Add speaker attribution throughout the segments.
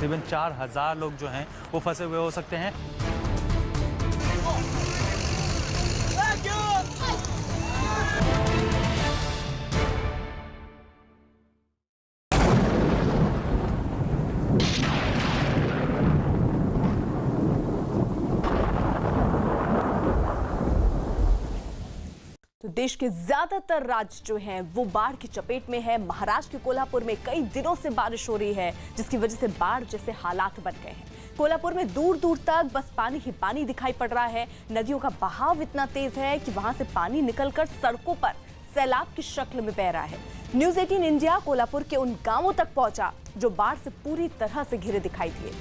Speaker 1: तकरीबन 4000 लोग जो हैं वो फंसे हुए हो सकते हैं।
Speaker 2: तो देश के ज्यादातर राज्य जो हैं वो बाढ़ की चपेट में है। महाराष्ट्र के कोल्हापुर में कई दिनों से बारिश हो रही है, जिसकी वजह से बाढ़ जैसे हालात बन गए हैं। कोल्हापुर में दूर दूर तक बस पानी ही पानी दिखाई पड़ रहा है। नदियों का बहाव इतना तेज है कि वहां से पानी निकलकर सड़कों पर सैलाब की शक्ल में बह रहा है। न्यूज़ 18 इंडिया कोल्हापुर के उन गांवों तक पहुंचा जो बाढ़ से पूरी तरह से घिरे दिखाई दिए।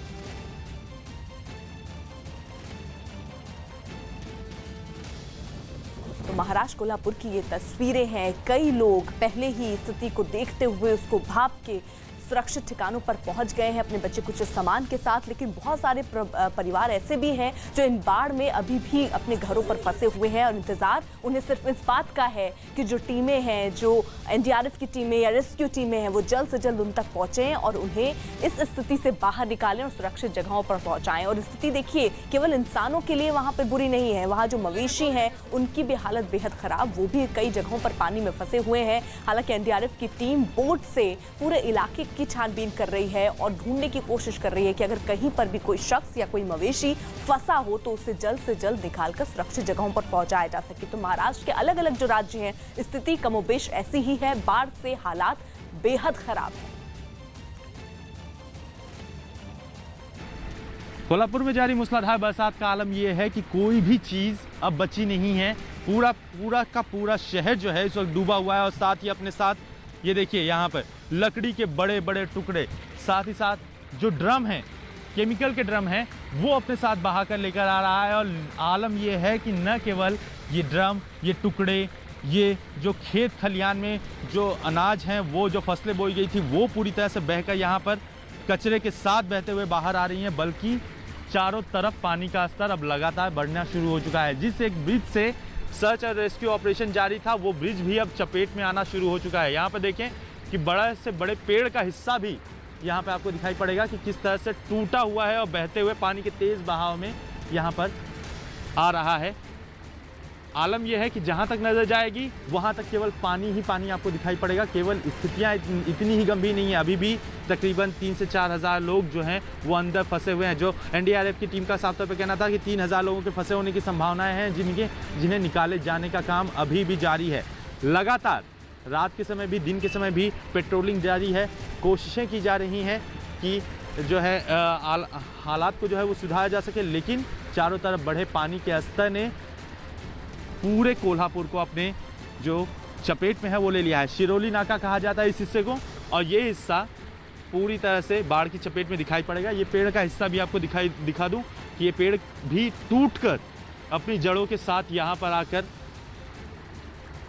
Speaker 2: तो महाराष्ट्र कोल्हापुर की ये तस्वीरें हैं। कई लोग पहले ही स्थिति को देखते हुए उसको भाप के सुरक्षित ठिकानों पर पहुंच गए हैं अपने बच्चे कुछ सामान के साथ। लेकिन बहुत सारे परिवार ऐसे भी हैं जो इन बाढ़ में अभी भी अपने घरों पर फंसे हुए हैं और इंतजार उन्हें सिर्फ इस बात का है कि जो टीमें हैं, जो एनडीआरएफ की टीमें या रेस्क्यू टीमें हैं, वो जल्द से जल्द उन तक पहुंचें और उन्हें इस स्थिति से बाहर निकालें और सुरक्षित जगहों पर पहुंचाएं। और स्थिति देखिए, केवल इंसानों के लिए वहां पर बुरी नहीं है, वहां जो मवेशी हैं उनकी भी हालत बेहद खराब, वो भी कई जगहों पर पानी में फंसे हुए हैं। हालांकि एनडीआरएफ की टीम बोट से पूरे इलाके की छानबीन कर रही है और ढूंढने की कोशिश कर रही है कि अगर कहीं पर भी कोई शख्स या कोई मवेशी फंसा हो तो उसे जल्द से जल्द निकालकर सुरक्षित जगहों पर पहुंचाया जा सके। तो महाराष्ट्र के अलग अलग जो राज्य हैं, स्थिति कमोबेश ऐसी ही है। बाढ़ से हालात बेहद खराब है।
Speaker 1: कोल्हापुर में जारी मूसलाधार बरसात का आलम यह है कि कोई भी चीज अब बची नहीं है। पूरा शहर जो है इस वक्त डूबा हुआ है और साथ ही अपने साथ ये देखिए यहाँ पर लकड़ी के बड़े बड़े टुकड़े, साथ ही साथ जो ड्रम हैं, केमिकल के ड्रम हैं, वो अपने साथ बहा कर लेकर आ रहा है। और आलम ये है कि न केवल ये ड्रम, ये टुकड़े, ये जो खेत खलियान में जो अनाज हैं, वो जो फसलें बोई गई थी, वो पूरी तरह से बहकर यहाँ पर कचरे के साथ बहते हुए बाहर आ रही हैं। बल्कि चारों तरफ पानी का स्तर अब लगातार बढ़ना शुरू हो चुका है। जिस एक ब्रिज से सर्च और रेस्क्यू ऑपरेशन जारी था, वो ब्रिज भी अब चपेट में आना शुरू हो चुका है। यहाँ पर देखें कि बड़े से बड़े पेड़ का हिस्सा भी यहाँ पे आपको दिखाई पड़ेगा कि किस तरह से टूटा हुआ है और बहते हुए पानी के तेज बहाव में यहाँ पर आ रहा है। आलम यह है कि जहाँ तक नजर जाएगी वहाँ तक केवल पानी ही पानी आपको दिखाई पड़ेगा। केवल स्थितियाँ इतनी ही गंभीर नहीं है। अभी भी तकरीबन 3 से 4 हज़ार लोग जो हैं वो अंदर फंसे हुए हैं। जो एनडीआरएफ की टीम का साफ तौर पर कहना था कि 3000 लोगों के फंसे होने की संभावनाएं हैं, जिन्हें निकाले जाने का काम अभी भी जारी है। लगातार रात के समय भी, दिन के समय भी पेट्रोलिंग जारी है। कोशिशें की जा रही हैं कि जो है हालात को जो है वो सुधारा जा सके। लेकिन चारों तरफ बढ़े पानी के स्तर ने पूरे कोल्हापुर को अपने जो चपेट में है वो ले लिया है। शिरोली नाका कहा जाता है इस हिस्से को, और ये हिस्सा पूरी तरह से बाढ़ की चपेट में दिखाई पड़ेगा। ये पेड़ का हिस्सा भी आपको दिखा दूं कि ये पेड़ भी टूटकर अपनी जड़ों के साथ यहाँ पर आकर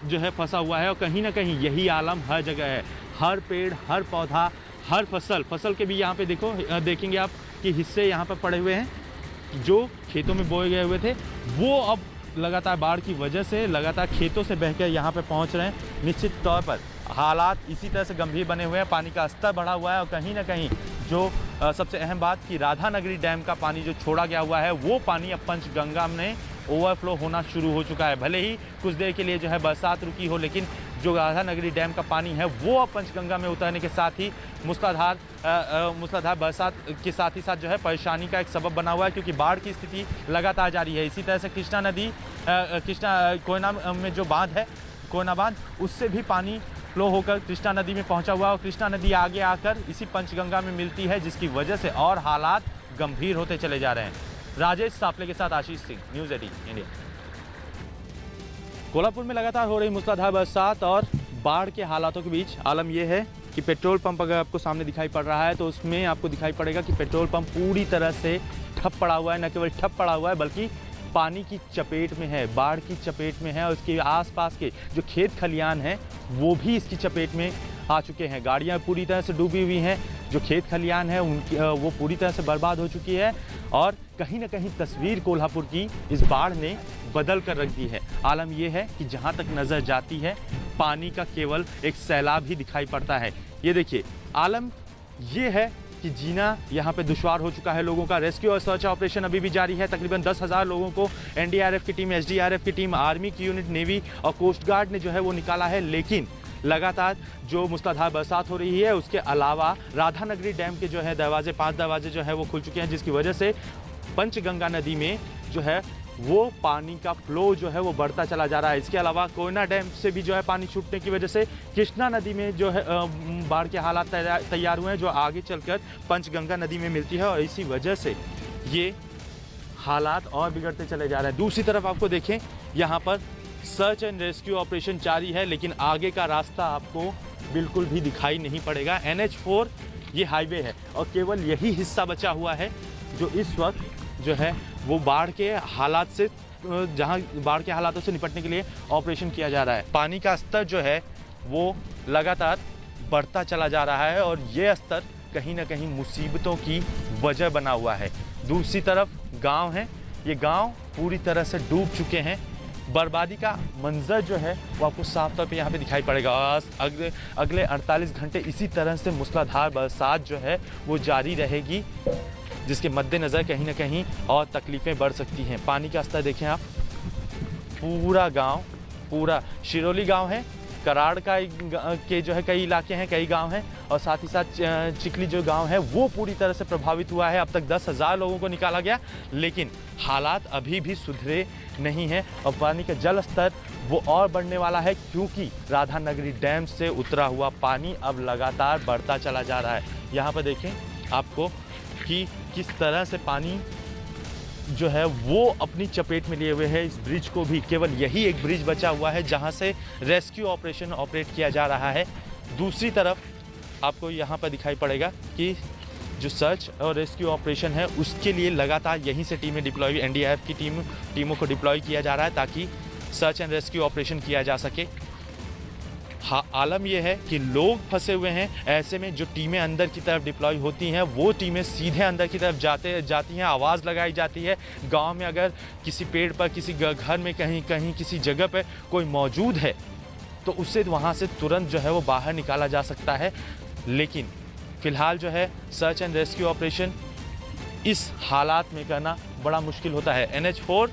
Speaker 1: जो है फंसा हुआ है। और कहीं ना कहीं यही आलम हर जगह है। हर पेड़, हर पौधा, हर फसल के भी यहाँ पे देखेंगे आप कि हिस्से यहाँ पर पड़े हुए हैं जो खेतों में बोए गए हुए थे, वो अब लगातार बाढ़ की वजह से लगातार खेतों से बहकर यहाँ पे पहुँच रहे हैं। निश्चित तौर पर हालात इसी तरह से गंभीर बने हुए हैं। पानी का स्तर बढ़ा हुआ है और कहीं ना कहीं जो सबसे अहम बात कि राधानगरी डैम का पानी जो छोड़ा गया हुआ है, वो पानी अब पंचगंगा में ओवरफ्लो होना शुरू हो चुका है। भले ही कुछ देर के लिए जो है बरसात रुकी हो, लेकिन जो राधानगरी डैम का पानी है वो अब पंचगंगा में उतरने के साथ ही मूसलाधार बरसात के साथ ही साथ जो है परेशानी का एक सबब बना हुआ है, क्योंकि बाढ़ की स्थिति लगातार जारी है। इसी तरह से कृष्णा नदी, कोयना में जो बांध है, कोयना बांध, उससे भी पानी फ्लो होकर कृष्णा नदी में पहुंचा हुआ है और कृष्णा नदी आगे आकर इसी पंचगंगा में मिलती है, जिसकी वजह से और हालात गंभीर होते चले जा रहे हैं। राजेश सापले के साथ आशीष सिंह, न्यूज़ 18 इंडिया। कोल्हापुर में लगातार हो रही मूसलाधार बरसात और बाढ़ के हालातों के बीच आलम यह है कि पेट्रोल पंप अगर आपको सामने दिखाई पड़ रहा है तो उसमें आपको दिखाई पड़ेगा कि पेट्रोल पंप पूरी तरह से ठप पड़ा हुआ है। न केवल ठप पड़ा हुआ है बल्कि पानी की चपेट में है, बाढ़ की चपेट में है और उसके आसपास के जो खेत खलियान हैं वो भी इसकी चपेट में आ चुके हैं। गाड़ियाँ पूरी तरह से डूबी हुई हैं। जो खेत खलियान है उनकी वो पूरी तरह से बर्बाद हो चुकी है और कहीं ना कहीं तस्वीर कोल्हापुर की इस बाढ़ ने बदल कर रख दी है। आलम यह है कि जहाँ तक नज़र जाती है पानी का केवल एक सैलाब ही दिखाई पड़ता है। ये देखिए, आलम ये है कि जीना यहाँ पे दुश्वार हो चुका है लोगों का। रेस्क्यू और सर्च ऑपरेशन अभी भी जारी है। तकरीबन 10,000 लोगों को एनडीआरएफ की टीम, एसडीआरएफ की टीम, आर्मी की यूनिट, नेवी और कोस्ट गार्ड ने जो है वो निकाला है। लेकिन लगातार जो मूसलाधार बरसात हो रही है, उसके अलावा राधानगरी डैम के जो है दरवाजे, 5 दरवाजे जो है वो खुल चुके हैं, जिसकी वजह से पंचगंगा नदी में जो है वो पानी का फ्लो जो है वो बढ़ता चला जा रहा है। इसके अलावा कोयना डैम से भी जो है पानी छूटने की वजह से कृष्णा नदी में जो है बाढ़ के हालात तैयार हुए हैं, जो आगे चलकर पंचगंगा नदी में मिलती है, और इसी वजह से ये हालात और बिगड़ते चले जा रहे हैं। दूसरी तरफ आपको देखें, यहाँ पर सर्च एंड रेस्क्यू ऑपरेशन जारी है, लेकिन आगे का रास्ता आपको बिल्कुल भी दिखाई नहीं पड़ेगा। NH4 ये हाईवे है और केवल यही हिस्सा बचा हुआ है जो इस वक्त जो है वो बाढ़ के हालात से, जहां बाढ़ के हालातों से निपटने के लिए ऑपरेशन किया जा रहा है। पानी का स्तर जो है वो लगातार बढ़ता चला जा रहा है और ये स्तर कहीं ना कहीं मुसीबतों की वजह बना हुआ है। दूसरी तरफ गांव हैं, ये गांव पूरी तरह से डूब चुके हैं। बर्बादी का मंजर जो है वो आपको साफ तौर पे यहाँ पे दिखाई पड़ेगा। अगले 48 घंटे इसी तरह से मूसलाधार बरसात जो है वो जारी रहेगी, जिसके मद्देनज़र कहीं ना कहीं और तकलीफ़ें बढ़ सकती हैं। पानी का स्तर देखें आप, पूरा गांव, पूरा शिरोली गांव है, कराड़ का के जो है कई इलाके हैं, कई गांव हैं, और साथ ही साथ चिखली जो गांव है वो पूरी तरह से प्रभावित हुआ है। अब तक 10,000 लोगों को निकाला गया, लेकिन हालात अभी भी सुधरे नहीं हैं और पानी का जल स्तर वो और बढ़ने वाला है, क्योंकि राधानगरी डैम से उतरा हुआ पानी अब लगातार बढ़ता चला जा रहा है। यहाँ पर देखें आपको कि किस तरह से पानी जो है वो अपनी चपेट में लिए हुए है। इस ब्रिज को भी, केवल यही एक ब्रिज बचा हुआ है जहां से रेस्क्यू ऑपरेशन ऑपरेट किया जा रहा है। दूसरी तरफ आपको यहाँ पर दिखाई पड़ेगा कि जो सर्च और रेस्क्यू ऑपरेशन है उसके लिए लगातार यहीं से टीमें डिप्लॉय, एनडीआरएफ की टीमों को डिप्लॉय किया जा रहा है ताकि सर्च एंड रेस्क्यू ऑपरेशन किया जा सके। हाँ, आलम यह है कि लोग फंसे हुए हैं, ऐसे में जो टीमें अंदर की तरफ डिप्लॉय होती हैं वो टीमें सीधे अंदर की तरफ जाती हैं, आवाज़ लगाई जाती है। गांव में अगर किसी पेड़ पर, किसी घर में, कहीं किसी जगह पर कोई मौजूद है तो उससे वहाँ से तुरंत जो है वो बाहर निकाला जा सकता है। लेकिन फ़िलहाल जो है सर्च एंड रेस्क्यू ऑपरेशन इस हालात में करना बड़ा मुश्किल होता है। NH4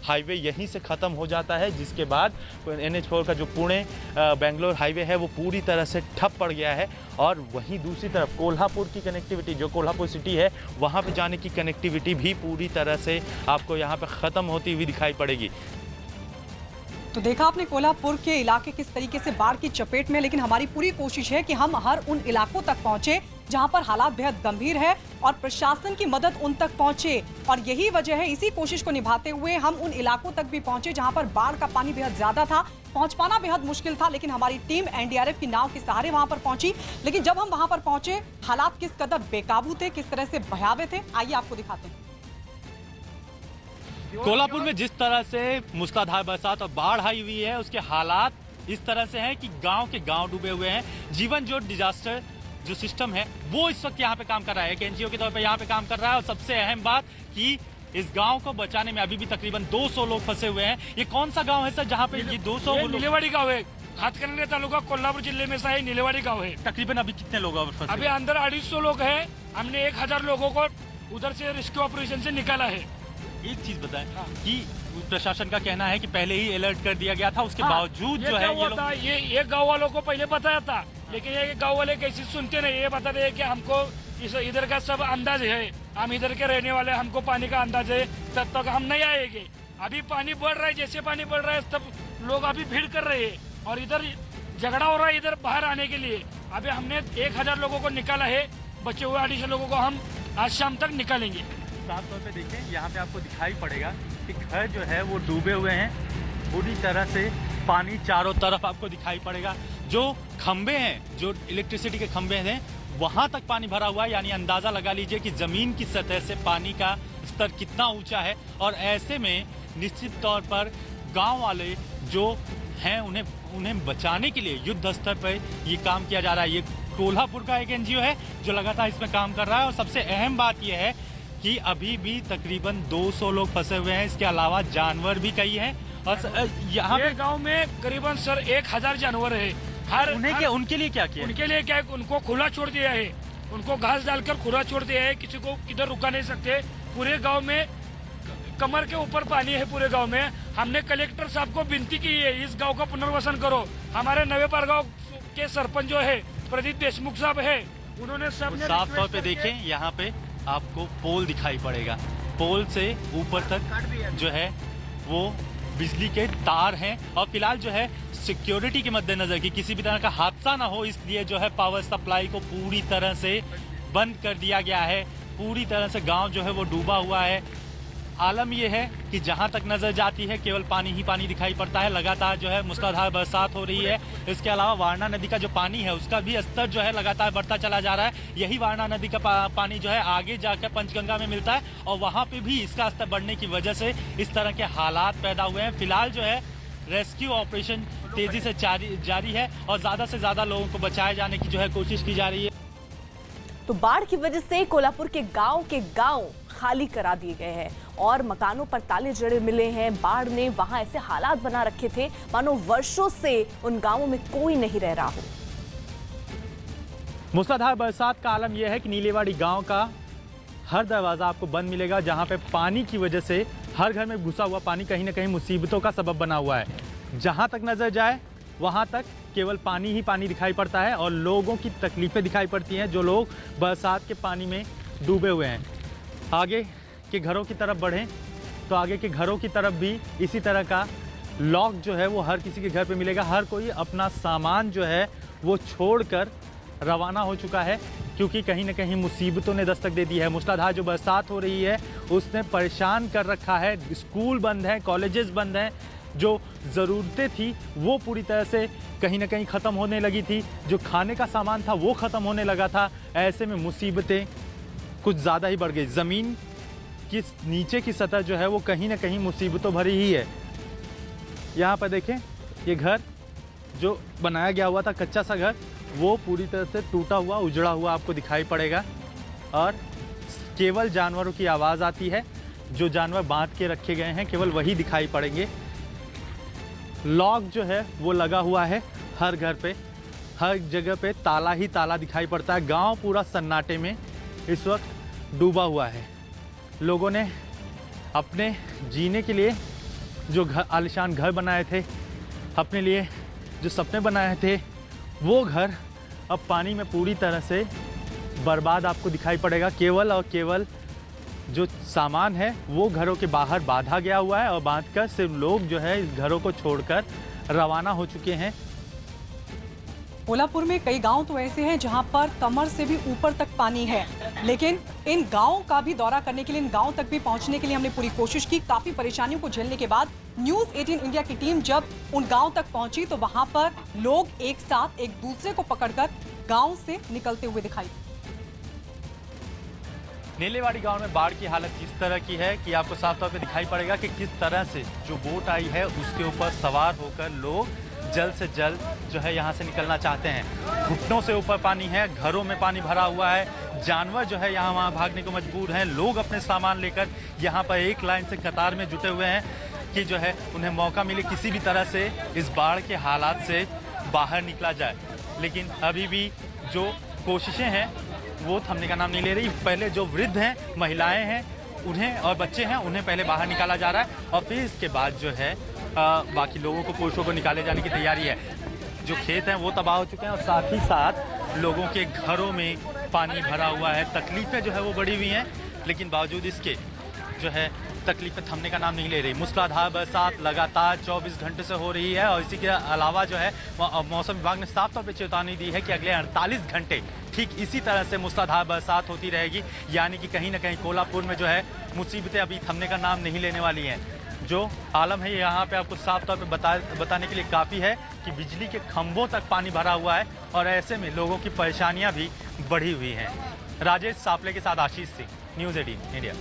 Speaker 1: हाईवे यहीं से ख़त्म हो जाता है, जिसके बाद NH4 का जो पुणे बेंगलोर हाईवे है वो पूरी तरह से ठप पड़ गया है। और वहीं दूसरी तरफ कोल्हापुर की कनेक्टिविटी, जो कोल्हापुर सिटी है, वहाँ पे जाने की कनेक्टिविटी भी पूरी तरह से आपको यहाँ पे ख़त्म होती हुई दिखाई पड़ेगी।
Speaker 3: तो देखा आपने कोल्हापुर के इलाके किस तरीके से बाढ़ की चपेट में, लेकिन हमारी पूरी कोशिश है कि हम हर उन इलाकों तक पहुंचे जहां पर हालात बेहद गंभीर है और प्रशासन की मदद उन तक पहुंचे। और यही वजह है, इसी कोशिश को निभाते हुए हम उन इलाकों तक भी पहुंचे जहां पर बाढ़ का पानी बेहद ज्यादा था, पहुंच पाना बेहद मुश्किल था, लेकिन हमारी टीम एनडीआरएफ की नाव के सहारे वहां पर पहुंची। लेकिन जब हम वहां पर पहुंचे, हालात किस कदर बेकाबू थे, किस तरह से भयावह थे, आइए आपको दिखाते हैं।
Speaker 1: कोल्हापुर में जिस तरह से मूसलाधार बरसात और बाढ़ आई हुई है, उसके हालात इस तरह से हैं कि गांव के गांव डूबे हुए हैं। जीवन जो डिजास्टर जो सिस्टम है वो इस वक्त यहाँ पे काम कर रहा है, एक एनजीओ के तौर पे यहाँ पे काम कर रहा है। और सबसे अहम बात कि इस गांव को बचाने में अभी भी तकरीबन 200 लोग फंसे हुए हैं। ये कौन सा गांव है सर जहाँ पे ये 200?
Speaker 4: नीलेवाड़ी गाँव है, हाथकरंगले तालुका कोल्हापुर जिले में सा नीलेवाड़ी गाँव है।
Speaker 1: तकरीबन अभी कितने लोग फंसे?
Speaker 4: अभी अंदर 250 लोग हैं। हमने 1000 लोगों को उधर से रेस्क्यू ऑपरेशन से निकाला है।
Speaker 1: एक चीज बताएं कि प्रशासन का कहना है कि पहले ही अलर्ट कर दिया गया था, उसके बावजूद जो है
Speaker 4: ये गाँव वालों को पहले बताया था, लेकिन ये गाँव वाले कैसे सुनते नहीं। ये बताते हैं कि हमको इधर का सब अंदाज है, हम इधर के रहने वाले, हमको पानी का अंदाज है, तब तक हम नहीं आएंगे। अभी पानी बढ़ रहा है, जैसे पानी बढ़ रहा है तब लोग अभी भीड़ कर रहे हैं और इधर झगड़ा हो रहा है इधर बाहर आने के लिए। अभी हमने 1000 लोगों को निकाला है, बचे हुए 250 लोगों को हम आज शाम तक निकालेंगे।
Speaker 1: साफ तौर पे देखें, यहाँ पे आपको दिखाई पड़ेगा कि घर जो है वो डूबे हुए हैं, पूरी तरह से पानी चारों तरफ आपको दिखाई पड़ेगा। जो खंबे हैं, जो इलेक्ट्रिसिटी के खंबे हैं, वहाँ तक पानी भरा हुआ है। यानी अंदाज़ा लगा लीजिए कि ज़मीन की सतह से पानी का स्तर कितना ऊंचा है। और ऐसे में निश्चित तौर पर गाँव वाले जो हैं उन्हें बचाने के लिए युद्ध स्तर पर ये काम किया जा रहा है। ये कोल्हापुर का एक एनजीओ है जो लगातार इसमें काम कर रहा है। और सबसे अहम बात यह है कि अभी भी तकरीबन 200 लोग फंसे हुए हैं। इसके अलावा जानवर भी कई हैं। और यहाँ पे
Speaker 4: गांव में करीबन सर 1000 जानवर है।
Speaker 1: उनके लिए क्या किया?
Speaker 4: उनके लिए क्या, उनको खुला छोड़ दिया है। उनको घास डालकर खुरा छोड़ दिया है, किसी को किधर रुका नहीं सकते। पूरे गांव में कमर के ऊपर पानी है पूरे गांव में। हमने कलेक्टर साहब को विनती की है, इस गांव का पुनर्वसन करो। हमारे नवे पारगांव के सरपंच जो है प्रदीप देशमुख साहब है, उन्होंने सबने
Speaker 1: साफ तौर पे देखें, यहाँ पे आपको पोल दिखाई पड़ेगा। पोल से ऊपर तक जो है वो बिजली के तार हैं और फिलहाल जो है सिक्योरिटी के मद्देनजर कि किसी भी तरह का हादसा ना हो, इसलिए जो है पावर सप्लाई को पूरी तरह से बंद कर दिया गया है। पूरी तरह से गांव जो है वो डूबा हुआ है। आलम ये है कि जहां तक नजर जाती है केवल पानी ही पानी दिखाई पड़ता है। लगातार जो है मूसलाधार बरसात हो रही है। इसके अलावा वारणा नदी का जो पानी है उसका भी स्तर जो है लगातार बढ़ता चला जा रहा है। यही वारणा नदी का पानी जो है आगे जाकर पंचगंगा में मिलता है और वहां पे भी इसका स्तर बढ़ने की वजह से इस तरह के हालात पैदा हुए हैं। फिलहाल जो है रेस्क्यू ऑपरेशन तेजी से जारी है और ज्यादा से ज्यादा लोगों को बचाए जाने की जो है कोशिश की जा रही है।
Speaker 2: तो बाढ़ की वजह से कोल्हापुर के गांव खाली करा दिए गए हैं और मकानों पर ताले जड़े मिले हैं। बाढ़ ने वहां ऐसे हालात बना रखे थे मानो वर्षों से उन गांवों में कोई नहीं रह रहा हो।
Speaker 1: मूसलाधार बरसात का आलम यह है कि नीलेवाड़ी गांव का हर दरवाजा आपको बंद मिलेगा, जहां पे पानी की वजह से हर घर में घुसा हुआ पानी कहीं ना कहीं मुसीबतों का सबब बना हुआ है। जहां तक नजर जाए वहां तक केवल पानी ही पानी दिखाई पड़ता है और लोगों की तकलीफें दिखाई पड़ती हैं जो लोग बरसात के पानी में डूबे हुए हैं। आगे के घरों की तरफ बढ़ें तो आगे के घरों की तरफ भी इसी तरह का लॉक जो है वो हर किसी के घर पे मिलेगा। हर कोई अपना सामान जो है वो छोड़कर रवाना हो चुका है क्योंकि कहीं ना कहीं मुसीबतों ने दस्तक दे दी है। मूसलाधार जो बरसात हो रही है उसने परेशान कर रखा है। स्कूल बंद हैं, कॉलेजेस बंद हैं, जो ज़रूरतें थी वो पूरी तरह से कहीं ना कहीं ख़त्म होने लगी थी। जो खाने का सामान था वो ख़त्म होने लगा था। ऐसे में मुसीबतें कुछ ज़्यादा ही बढ़ गई। ज़मीन की नीचे की सतह जो है वो कहीं ना कहीं मुसीबतों भरी ही है। यहाँ पर देखें, ये घर जो बनाया गया हुआ था कच्चा सा घर वो पूरी तरह से टूटा हुआ उजड़ा हुआ आपको दिखाई पड़ेगा और केवल जानवरों की आवाज़ आती है। जो जानवर बांध के रखे गए हैं केवल वही दिखाई पड़ेंगे। लॉक जो है वो लगा हुआ है हर घर पे, हर जगह पे ताला ही ताला दिखाई पड़ता है। गांव पूरा सन्नाटे में इस वक्त डूबा हुआ है। लोगों ने अपने जीने के लिए जो आलीशान घर बनाए थे, अपने लिए जो सपने बनाए थे, वो घर अब पानी में पूरी तरह से बर्बाद आपको दिखाई पड़ेगा। केवल और केवल जो सामान है वो घरों के बाहर बांधा गया हुआ है और बांधकर सिर्फ लोग जो है इस घरों को छोड़कर रवाना हो चुके हैं।
Speaker 3: कोल्हापुर में कई गांव तो ऐसे हैं जहां पर कमर से भी ऊपर तक पानी है, लेकिन इन गांवों का भी दौरा करने के लिए, इन गांवों तक भी पहुंचने के लिए हमने पूरी कोशिश की। काफी परेशानियों को झेलने के बाद न्यूज़ 18 इंडिया की टीम जब उन गांव तक पहुंची तो वहां पर लोग एक साथ एक दूसरे को पकड़कर गांव से निकलते हुए दिखाई।
Speaker 1: नीलेवाड़ी गांव में बाढ़ की हालत इस तरह की है कि आपको साफ तौर पे दिखाई पड़ेगा कि किस तरह से जो बोट आई है उसके ऊपर सवार होकर लोग जल्द से जल्द जो है यहाँ से निकलना चाहते हैं। घुटनों से ऊपर पानी है, घरों में पानी भरा हुआ है, जानवर जो है यहाँ वहाँ भागने को मजबूर हैं। लोग अपने सामान लेकर यहाँ पर एक लाइन से कतार में जुटे हुए हैं कि जो है उन्हें मौका मिले किसी भी तरह से इस बाढ़ के हालात से बाहर निकला जाए। लेकिन अभी भी जो कोशिशें हैं वो थमने का नाम नहीं ले रही। पहले जो वृद्ध हैं, महिलाएं हैं, उन्हें और बच्चे हैं उन्हें पहले बाहर निकाला जा रहा है और फिर इसके बाद जो है बाकी लोगों को, पुरुषों को निकाले जाने की तैयारी है। जो खेत हैं वो तबाह हो चुके हैं और साथ ही साथ लोगों के घरों में पानी भरा हुआ है। तकलीफें जो है वो बढ़ी हुई हैं, लेकिन बावजूद इसके जो है तकलीफें थमने का नाम नहीं ले रही। मूसलाधार बरसात लगातार 24 घंटे से हो रही है और इसी के अलावा जो है मौसम विभाग ने साफ तौर पर चेतावनी दी है कि अगले 48 घंटे ठीक इसी तरह से मूसलाधार बरसात होती रहेगी। यानी कि कहीं ना कहीं कोल्हापुर में जो है मुसीबतें अभी थमने का नाम नहीं लेने वाली हैं। जो आलम है यहाँ पे आपको साफ तौर पे बताने के लिए काफ़ी है कि बिजली के खंभों तक पानी भरा हुआ है और ऐसे में लोगों की परेशानियाँ भी बढ़ी हुई हैं। राजेश सापले के साथ आशीष सिंह, न्यूज़ 18 इंडिया।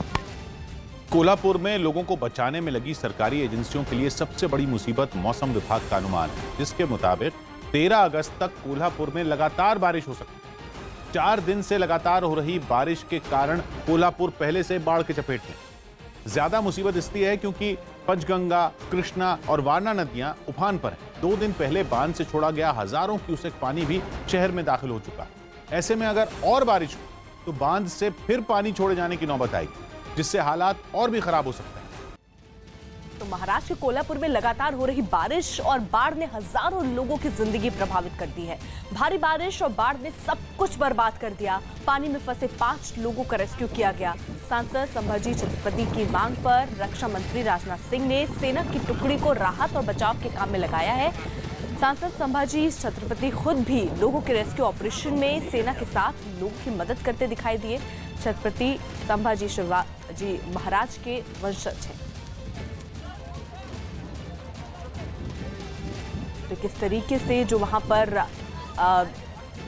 Speaker 5: कोल्हापुर में लोगों को बचाने में लगी सरकारी एजेंसियों के लिए सबसे बड़ी मुसीबत मौसम विभाग का अनुमान है, जिसके मुताबिक 13 अगस्त तक कोल्हापुर में लगातार बारिश हो सकती है। 4 दिन से लगातार हो रही बारिश के कारण कोल्हापुर पहले से बाढ़ के चपेट में। ज्यादा मुसीबत इसलिए है क्योंकि पंचगंगा, कृष्णा और वारणा नदियां उफान पर हैं। 2 दिन पहले बांध से छोड़ा गया हजारों क्यूसेक पानी भी शहर में दाखिल हो चुका है। ऐसे में अगर और बारिश हो तो बांध से फिर पानी छोड़े जाने की नौबत आएगी, जिससे हालात और भी खराब हो सकते हैं।
Speaker 2: तो महाराष्ट्र के कोल्हापुर में लगातार हो रही बारिश और बाढ़ ने हजारों लोगों की जिंदगी प्रभावित कर दी है। भारी बारिश और बाढ़ ने सब कुछ बर्बाद कर दिया। पानी में फंसे 5 लोगों का रेस्क्यू किया गया। सांसद संभाजी छत्रपति की मांग पर रक्षा मंत्री राजनाथ सिंह ने सेना की टुकड़ी को राहत और बचाव के काम में लगाया है। सांसद संभाजी छत्रपति खुद भी लोगों के रेस्क्यू ऑपरेशन में सेना के साथ लोगों की मदद करते दिखाई दिए। छत्रपति संभाजी शिवाजी महाराज के वंशज हैं। तो किस तरीके से जो वहां पर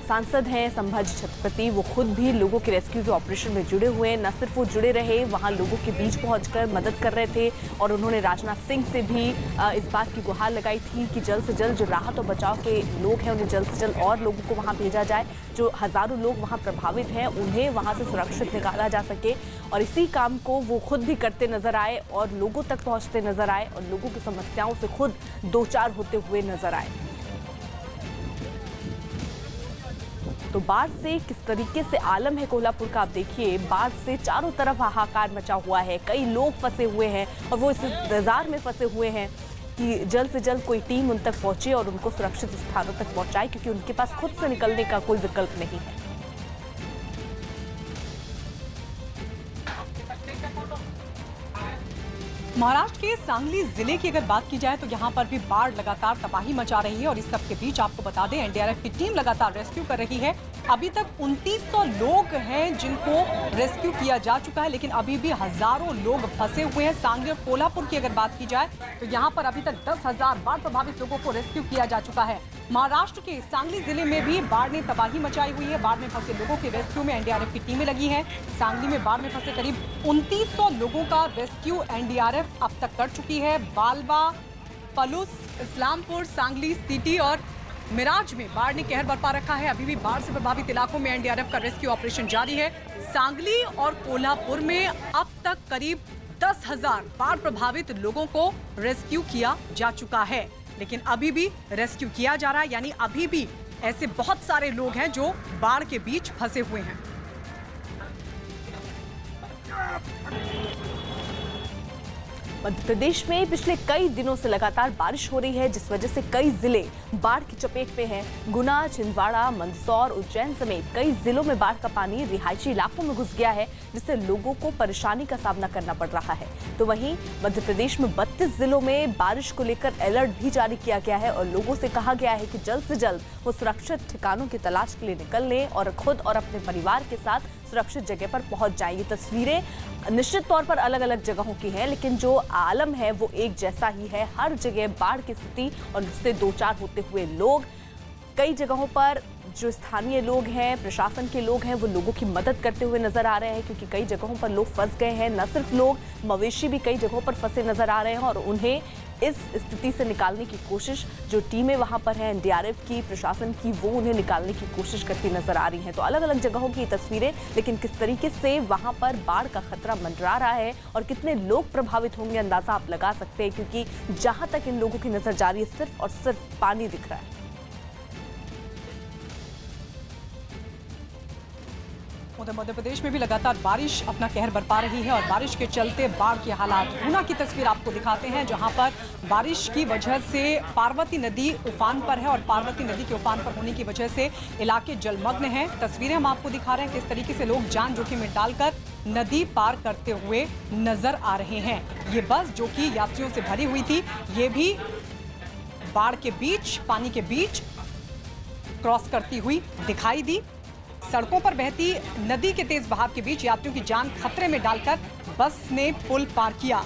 Speaker 2: सांसद हैं संभाजी छत्रपति, वो खुद भी लोगों के रेस्क्यू के ऑपरेशन में जुड़े हुए हैं। न सिर्फ वो जुड़े रहे, वहां लोगों के बीच पहुंचकर मदद कर रहे थे और उन्होंने राजनाथ सिंह से भी इस बात की गुहार लगाई थी कि जल्द से जल्द जो राहत और बचाव के लोग हैं उन्हें जल्द से जल्द और लोगों को वहां भेजा जाए। जो हजारों लोग वहां प्रभावित हैं उन्हें वहां से सुरक्षित निकाला जा सके, और इसी काम को वो खुद भी करते नजर आए और लोगों तक पहुंचते नजर आए और लोगों की समस्याओं से खुद दो चार होते हुए नजर आए। तो बाढ़ से किस तरीके से आलम है कोल्हापुर का, आप देखिए। बाढ़ से चारों तरफ हाहाकार मचा हुआ है, कई लोग फंसे हुए हैं और वो इस इंतजार में फंसे हुए हैं कि जल्द से जल्द कोई टीम उन तक पहुंचे और उनको सुरक्षित स्थानों तक पहुंचाए, क्योंकि उनके पास खुद से निकलने का कोई विकल्प नहीं है।
Speaker 3: महाराष्ट्र के सांगली जिले की अगर बात की जाए तो यहाँ पर भी बाढ़ लगातार तबाही मचा रही है और इस सब के बीच आपको बता दें एनडीआरएफ की टीम लगातार रेस्क्यू कर रही है। अभी तक 2900 लोग हैं जिनको रेस्क्यू किया जा चुका है, लेकिन अभी भी हजारों लोग फंसे हुए हैं। सांगली और कोल्हापुर की अगर बात की जाए तो यहाँ पर अभी तक 10,000 बाढ़ प्रभावित लोगों को रेस्क्यू किया जा चुका है। महाराष्ट्र के सांगली जिले में भी बाढ़ ने तबाही मचाई हुई है। बाढ़ में फंसे लोगों के रेस्क्यू में एनडीआरएफ की टीमें लगी हैं। सांगली में बाढ़ में फंसे करीब 2900 लोगों का रेस्क्यू एनडीआरएफ अब तक कर चुकी है। बालवा, पलूस, इस्लामपुर, सांगली सिटी और मिराज में बाढ़ ने कहर बरपा रखा है। अभी भी बाढ़ से प्रभावित इलाकों में एनडीआरएफ का रेस्क्यू ऑपरेशन जारी है। सांगली और कोल्हापुर में अब तक करीब 10,000 बाढ़ प्रभावित लोगों को रेस्क्यू किया जा चुका है, लेकिन अभी भी रेस्क्यू किया जा रहा है, यानी अभी भी ऐसे बहुत सारे लोग हैं जो बाढ़ के बीच फंसे हुए हैं।
Speaker 2: मध्य प्रदेश में पिछले कई दिनों से लगातार बारिश हो रही है, जिस वजह से कई जिले बाढ़ की चपेट में हैं। गुना, छिंदवाड़ा, मंदसौर, उज्जैन समेत कई जिलों में बाढ़ का पानी रिहायशी इलाकों में घुस गया है, जिससे लोगों को परेशानी का सामना करना पड़ रहा है। तो वहीं मध्य प्रदेश में 32 जिलों में बारिश को लेकर अलर्ट भी जारी किया गया है और लोगों से कहा गया है कि जल्द से जल्द वो सुरक्षित ठिकानों की तलाश के लिए निकल लें और खुद और अपने परिवार के साथ सुरक्षित जगह पर पहुंच जाएं। ये तस्वीरें निश्चित तौर पर अलग अलग जगहों की हैं, लेकिन जो आलम है वो एक जैसा ही है। हर जगह बाढ़ की स्थिति और इससे दो चार होते हुए लोग। कई जगहों पर जो स्थानीय लोग हैं, प्रशासन के लोग हैं, वो लोगों की मदद करते हुए नजर आ रहे हैं, क्योंकि कई जगहों पर लोग फंस गए हैं। न सिर्फ लोग, मवेशी भी कई जगहों पर फंसे नजर आ रहे हैं और उन्हें इस स्थिति से निकालने की कोशिश जो टीमें वहां पर हैं एनडीआरएफ की, प्रशासन की, वो उन्हें निकालने की कोशिश करती नजर आ रही हैं। तो अलग अलग जगहों की तस्वीरें, लेकिन किस तरीके से वहां पर बाढ़ का खतरा मंडरा रहा है और कितने लोग प्रभावित होंगे अंदाजा आप लगा सकते हैं, क्योंकि जहां तक इन लोगों की नजर जा रही है सिर्फ और सिर्फ पानी दिख रहा है।
Speaker 3: उधर मध्य प्रदेश में भी लगातार बारिश अपना कहर बरपा रही है और बारिश के चलते बाढ़ के हालात। गुना की तस्वीर आपको दिखाते हैं, जहां पर बारिश की वजह से पार्वती नदी उफान पर है और पार्वती नदी के उफान पर होने की वजह से इलाके जलमग्न हैं। तस्वीरें हम आपको दिखा रहे हैं किस तरीके से लोग जान जोखिम में डालकर नदी पार करते हुए नजर आ रहे हैं। ये बस जो कि यात्रियों से भरी हुई थी, ये भी बाढ़ के बीच, पानी के बीच क्रॉस करती हुई दिखाई दी। सड़कों पर बहती नदी के तेज बहाव के बीच यात्रियों की जान खतरे में डालकर बस ने पुल पार किया।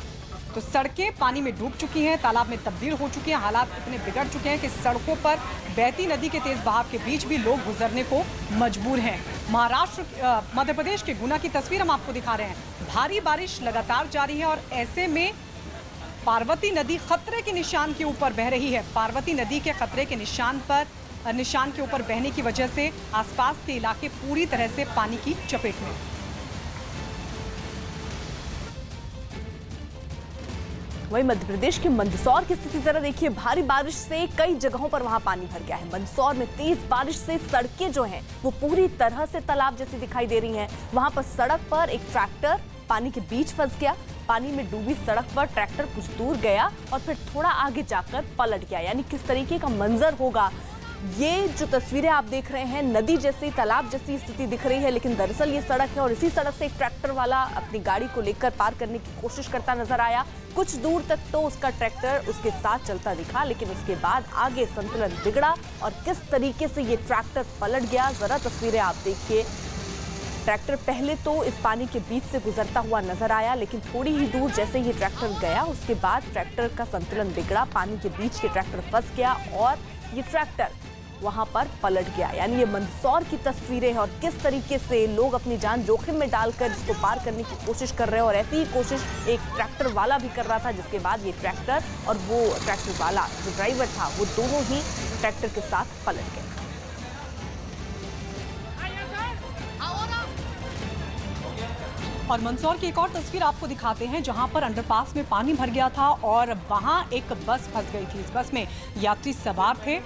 Speaker 3: तो सड़कें पानी में डूब चुकी हैं, तालाब में तब्दील हो चुकी हैं। हालात इतने बिगड़ चुके हैं कि सड़कों पर बहती नदी के तेज बहाव के बीच भी लोग गुजरने को मजबूर हैं। मध्य प्रदेश के गुना की तस्वीर हम आपको दिखा रहे हैं। भारी बारिश लगातार जारी है और ऐसे में पार्वती नदी खतरे के निशान के ऊपर बह रही है। पार्वती नदी के खतरे के निशान के ऊपर बहने की वजह से आसपास के इलाके पूरी तरह से पानी की चपेट में।
Speaker 2: वहीं मध्य प्रदेश के मंदसौर की स्थिति जरा देखिए। भारी बारिश से कई जगहों पर वहां पानी भर गया है। मंदसौर में तेज बारिश से सड़कें जो हैं वो पूरी तरह से तालाब जैसी दिखाई दे रही हैं। वहां पर सड़क पर एक ट्रैक्टर पानी के बीच फंस गया। पानी में डूबी सड़क पर ट्रैक्टर कुछ दूर गया और फिर थोड़ा आगे जाकर पलट गया। यानी किस तरीके का मंजर होगा। ये जो तस्वीरें आप देख रहे हैं, नदी जैसी, तालाब जैसी स्थिति दिख रही है, लेकिन दरअसल ये सड़क है और इसी सड़क से एक ट्रैक्टर वाला अपनी गाड़ी को लेकर पार करने की कोशिश करता नजर आया। कुछ दूर तक तो उसका ट्रैक्टर उसके साथ चलता दिखा, लेकिन उसके बाद आगे संतुलन बिगड़ा और किस तरीके से ये ट्रैक्टर पलट गया, जरा तस्वीरें आप देखिए। ट्रैक्टर पहले तो इस पानी के बीच से गुजरता हुआ नजर आया, लेकिन थोड़ी ही दूर जैसे ये ट्रैक्टर गया उसके बाद ट्रैक्टर का संतुलन बिगड़ा, पानी के बीच के ट्रैक्टर फंस गया और ये ट्रैक्टर वहां पर पलट गया। यानी ये मंदसौर की तस्वीरें हैं और किस तरीके से लोग अपनी जान जोखिम में डालकर इसको पार करने की कोशिश कर रहे हैं। और ऐसी ही कोशिश एक ट्रैक्टर वाला भी कर रहा था, जिसके बाद ये ट्रैक्टर और वो ट्रैक्टर वाला जो ड्राइवर था वो दोनों ही ट्रैक्टर के साथ पलट गए।
Speaker 3: और मंदसौर की एक और तस्वीर आपको दिखाते हैं, जहां पर अंडरपास में पानी भर गया था और वहां एक बस फंस गई थी। इस बस में यात्री सवार थे।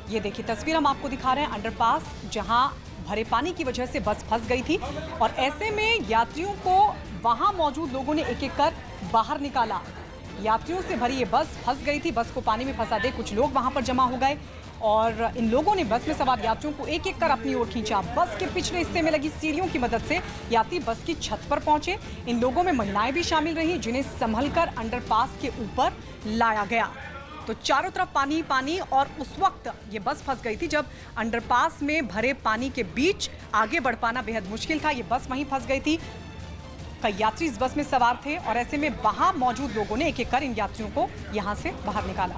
Speaker 3: ये देखिए तस्वीर हम आपको दिखा रहे हैं, अंडरपास जहां भरे पानी की वजह से बस फंस गई थी और ऐसे में यात्रियों को वहां मौजूद लोगों ने एक एक कर बाहर निकाला। यात्रियों से भरी ये बस फंस गई थी। बस को पानी में फंसा दे कुछ लोग वहां पर जमा हो गए और इन लोगों ने बस में सवार यात्रियों को एक एक कर अपनी ओर खींचा। बस के पिछले हिस्से में लगी सीढ़ियों की मदद से यात्री बस की छत पर पहुंचे। इन लोगों में महिलाएं भी शामिल रहीं, जिन्हें संभलकर अंडरपास के ऊपर लाया गया। तो चारों तरफ पानी पानी और उस वक्त ये बस फंस गई थी जब अंडरपास में भरे पानी के बीच आगे बढ़ पाना बेहद मुश्किल था। ये बस वहीं फंस गई थी। कई यात्री इस बस में सवार थे और ऐसे में वहां मौजूद लोगों ने एक एक कर इन यात्रियों को यहां से बाहर निकाला।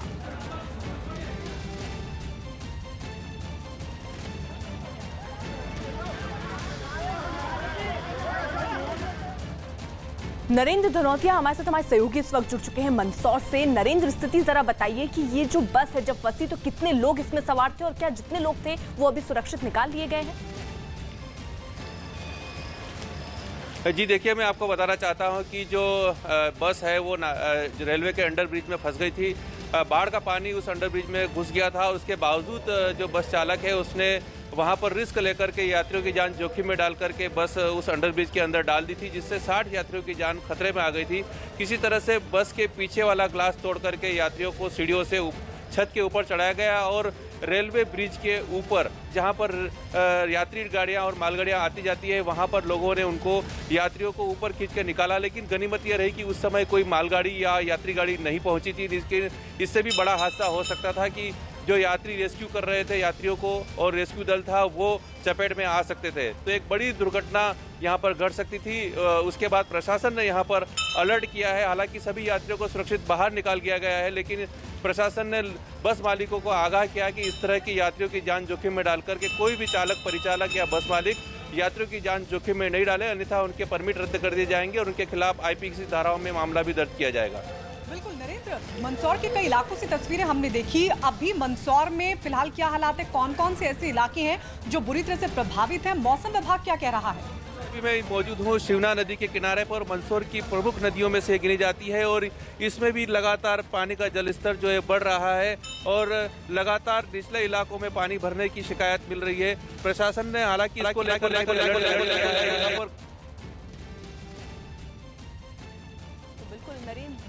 Speaker 2: नरेंद्र धनौतिया हमारे साथ हमारे सहयोगी इस वक्त जुड़ चुके हैं मंदसौर से। नरेंद्र, स्थिति जरा बताइए कि ये जो बस है जब फंसी तो कितने लोग इसमें सवार थे और क्या जितने लोग थे वो अभी सुरक्षित निकाल लिए गए हैं?
Speaker 6: जी देखिए, मैं आपको बताना चाहता हूं कि जो बस है वो रेलवे के अंडर ब्रिज में फंस गई थी। बाढ़ का पानी उस अंडर ब्रिज में घुस गया था। उसके बावजूद जो बस चालक है उसने वहां पर रिस्क लेकर के यात्रियों की जान जोखिम में डाल करके बस उस अंडर ब्रिज के अंदर डाल दी थी, जिससे 60 यात्रियों की जान खतरे में आ गई थी। किसी तरह से बस के पीछे वाला ग्लास तोड़ करके यात्रियों को सीढ़ियों से छत के ऊपर चढ़ाया गया और रेलवे ब्रिज के ऊपर जहां पर यात्री गाड़ियां और मालगाड़ियां आती जाती है वहां पर लोगों ने उनको यात्रियों को ऊपर खींच के निकाला। लेकिन गनीमत यह रही कि उस समय कोई मालगाड़ी या यात्री गाड़ी नहीं पहुंची थी। इससे भी बड़ा हादसा हो सकता था कि जो यात्री रेस्क्यू कर रहे थे यात्रियों को और रेस्क्यू दल था वो चपेट में आ सकते थे। तो एक बड़ी दुर्घटना यहाँ पर घट सकती थी। उसके बाद प्रशासन ने यहाँ पर अलर्ट किया है। हालांकि सभी यात्रियों को सुरक्षित बाहर निकाल दिया गया है, लेकिन प्रशासन ने बस मालिकों को आगाह किया कि इस तरह की यात्रियों की जान जोखिम में डालकर के कोई भी चालक, परिचालक या बस मालिक यात्रियों की जान जोखिम में नहीं डाले, अन्यथा उनके परमिट रद्द कर दिए जाएंगे और उनके खिलाफ IPC धाराओं में मामला भी दर्ज किया जाएगा।
Speaker 3: बिल्कुल नरेंद्र, मंदसौर के कई इलाकों से तस्वीरें हमने देखी। अभी मंदसौर में फिलहाल क्या हालात है? कौन कौन से ऐसे इलाके हैं जो बुरी तरह से प्रभावित हैं? मौसम विभाग क्या कह रहा है?
Speaker 6: अभी मैं मौजूद हूँ शिवना नदी के किनारे पर। मंदसौर की प्रमुख नदियों में से गिनी जाती है और इसमें भी लगातार पानी का जलस्तर जो है बढ़ रहा है और लगातार निचले इलाकों में पानी भरने की शिकायत मिल रही है। प्रशासन ने हालांकि इसको लेकर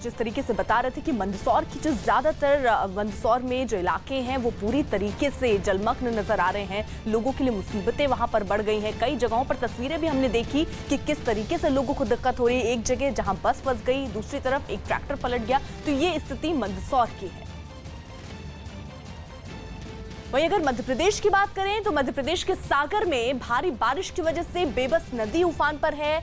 Speaker 2: जिस तरीके से बता रहे थे कि मंदसौर की जो ज्यादातर मंदसौर में जो इलाके हैं वो पूरी तरीके से जलमग्न नजर आ रहे हैं। लोगों के लिए मुसीबतें वहां पर बढ़ गई हैं। कई जगहों पर तस्वीरें भी हमने देखी कि किस तरीके से लोगों को दिक्कत हो रही है। एक जगह जहां बस फंस गई, दूसरी तरफ एक ट्रैक्टर पलट गया। तो ये स्थिति मंदसौर की है। वहीं अगर मध्य प्रदेश की बात करें तो मध्य प्रदेश के सागर में भारी बारिश की वजह से बेबस नदी उफान पर है,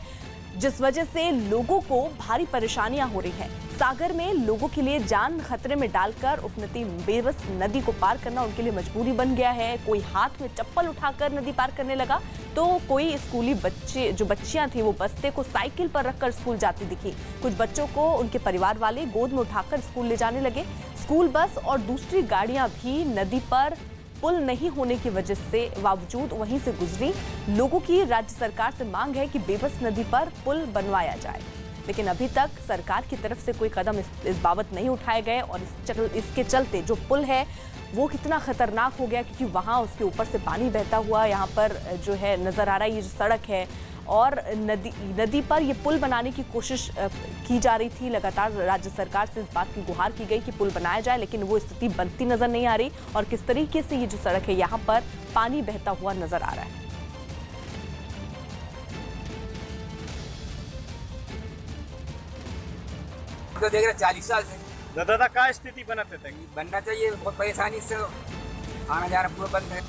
Speaker 2: जिस वजह से लोगों को भारी परेशानियां हो रही हैं। सागर में लोगों के लिए जान खतरे में डालकर उफनती बेबस नदी को पार करना उनके लिए मजबूरी बन गया है। कोई हाथ में चप्पल उठाकर नदी पार करने लगा तो कोई स्कूली बच्चे, जो बच्चियां थी वो बस्ते को साइकिल पर रखकर स्कूल जाती दिखी। कुछ बच्चों को उनके परिवार वाले गोद में उठाकर स्कूल ले जाने लगे। स्कूल बस और दूसरी गाड़ियां भी नदी पर पुल नहीं होने की वजह से बावजूद वहीं से गुजरी। लोगों की राज्य सरकार से मांग है कि बेबस नदी पर पुल बनवाया जाए। लेकिन अभी तक सरकार की तरफ से कोई कदम इस बाबत नहीं उठाए गए और इसके चलते जो पुल है वो कितना खतरनाक हो गया, क्योंकि वहाँ उसके ऊपर से पानी बहता हुआ यहाँ पर जो है नज़र आ रहा है। ये जो सड़क है और नदी पर ये पुल बनाने की कोशिश की जा रही थी। लगातार राज्य सरकार से इस बात की गुहार की गई कि पुल बनाया जाए, लेकिन वो स्थिति बनती नजर नहीं आ रही और किस तरीके से ये जो सड़क है यहाँ पर पानी बहता हुआ नजर आ रहा है।
Speaker 7: तो देख रहे 40 साल से
Speaker 8: दादा क्या स्थिति बनाते थे?
Speaker 7: बनना चाहिए, बहुत परेशानी से आना जाना पूरा बंद है।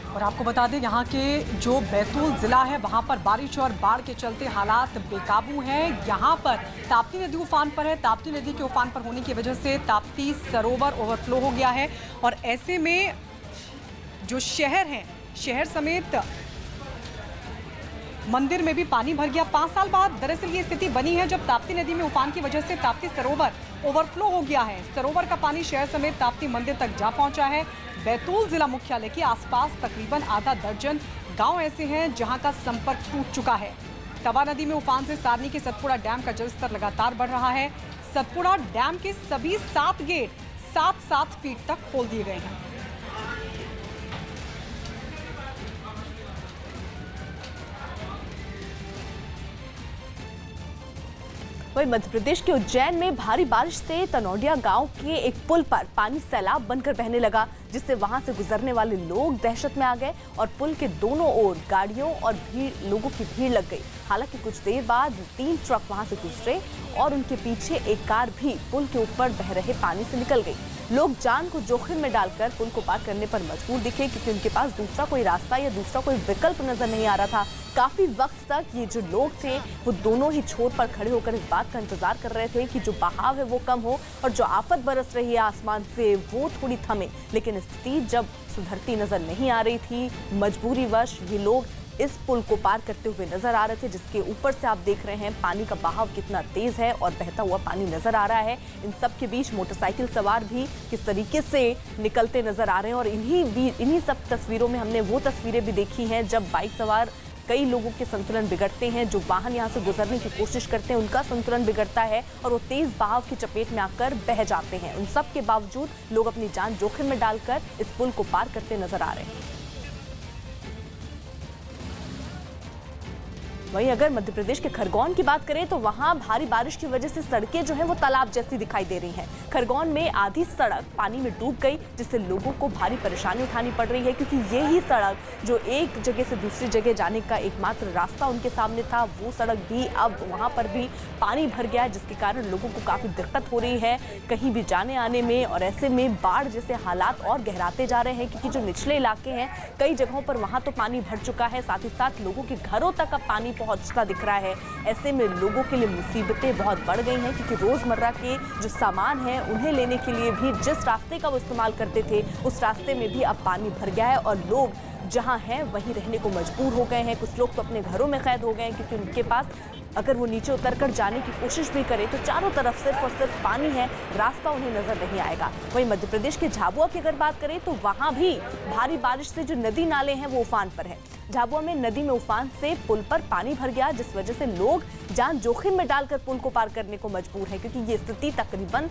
Speaker 3: और आपको बता दें यहाँ के जो बैतूल जिला है वहाँ पर बारिश और बाढ़ के चलते हालात बेकाबू हैं। यहाँ पर ताप्ती नदी उफान पर है। ताप्ती नदी के उफान पर होने की वजह से ताप्ती सरोवर ओवरफ्लो हो गया है और ऐसे में जो शहर हैं, शहर समेत मंदिर में भी पानी भर गया। 5 साल बाद दरअसल ये स्थिति बनी है जब ताप्ती नदी में उफान की वजह से ताप्ती सरोवर ओवरफ्लो हो गया है। सरोवर का पानी शहर समेत ताप्ती मंदिर तक जा पहुंचा है। बैतूल जिला मुख्यालय के आसपास तकरीबन आधा दर्जन गांव ऐसे हैं जहां का संपर्क टूट चुका है। तवा नदी में उफान से सारनी के सतपुड़ा डैम का जलस्तर लगातार बढ़ रहा है। सतपुड़ा डैम के सभी 7 गेट 7-7 फीट तक खोल दिए गए हैं।
Speaker 2: वहीं मध्य प्रदेश के उज्जैन में भारी बारिश से तनौडिया गांव के एक पुल पर पानी सैलाब बनकर बहने लगा, जिससे वहां से गुजरने वाले लोग दहशत में आ गए और पुल के दोनों ओर गाड़ियों और लोगों की भीड़ लग गई। हालांकि कुछ देर बाद 3 ट्रक वहां से गुजरे और उनके पीछे एक कार भी पुल के ऊपर बह रहे पानी से निकल गई। लोग जान को जोखिम में डालकर पुल को पार करने पर मजबूर दिखे, क्योंकि उनके पास दूसरा कोई रास्ता या दूसरा कोई विकल्प नजर नहीं आ रहा था। काफी वक्त तक ये जो लोग थे वो दोनों ही छोर पर खड़े होकर इस बात का इंतजार कर रहे थे कि जो बहाव है वो कम हो और जो आफत बरस रही है आसमान से वो थोड़ी थमे। लेकिन स्थिति जब सुधरती नजर नहीं आ रही थी, मजबूरीवश ये लोग इस पुल को पार करते हुए नजर आ रहे थे, जिसके ऊपर से आप देख रहे हैं पानी का बहाव कितना तेज है और बहता हुआ पानी नजर आ रहा है। इन सब के बीच मोटरसाइकिल सवार भी किस तरीके से निकलते नजर आ रहे हैं और इन्हीं सब तस्वीरों में हमने वो तस्वीरें भी देखी हैं जब बाइक सवार कई लोगों के संतुलन बिगड़ते हैं। जो वाहन यहाँ से गुजरने की कोशिश करते हैं उनका संतुलन बिगड़ता है और वो तेज बहाव की चपेट में आकर बह जाते हैं। उन सब के बावजूद लोग अपनी जान जोखिम में डालकर इस पुल को पार करते नजर आ रहे हैं। वहीं अगर मध्य प्रदेश के खरगोन की बात करें तो वहां भारी बारिश की वजह से सड़कें जो हैं वो तालाब जैसी दिखाई दे रही हैं। खरगोन में आधी सड़क पानी में डूब गई, जिससे लोगों को भारी परेशानी उठानी पड़ रही है, क्योंकि यही सड़क जो एक जगह से दूसरी जगह जाने का एकमात्र रास्ता उनके सामने था, वो सड़क भी अब वहां पर भी पानी भर गया, जिसके कारण लोगों को काफी दिक्कत हो रही है कहीं भी जाने आने में। और ऐसे में बाढ़ जैसे हालात और गहराते जा रहे हैं, क्योंकि जो निचले इलाके हैं कई जगहों पर वहां तो पानी भर चुका है, साथ ही साथ लोगों के घरों तक अब पानी पहुंचता दिख रहा है। ऐसे में लोगों के लिए मुसीबतें बहुत बढ़ गई हैं, क्योंकि रोजमर्रा के जो सामान हैं उन्हें लेने के लिए भी जिस रास्ते का वो इस्तेमाल करते थे उस रास्ते में भी अब पानी भर गया है और लोग जहां हैं वहीं रहने को मजबूर हो गए हैं। कुछ लोग तो अपने घरों में कैद हो गए हैं, क्योंकि उनके पास अगर वो नीचे उतरकर जाने की कोशिश भी करें तो चारों तरफ सिर्फ और सिर्फ पानी है, रास्ता उन्हें नजर नहीं आएगा। वहीं मध्य प्रदेश के झाबुआ की अगर बात करें तो वहां भी भारी बारिश से जो नदी नाले हैं वो उफान पर है। झाबुआ में नदी में उफान से पुल पर पानी भर गया, जिस वजह से लोग जान जोखिम में डालकर पुल को पार करने को मजबूर है, क्योंकि ये स्थिति तकरीबन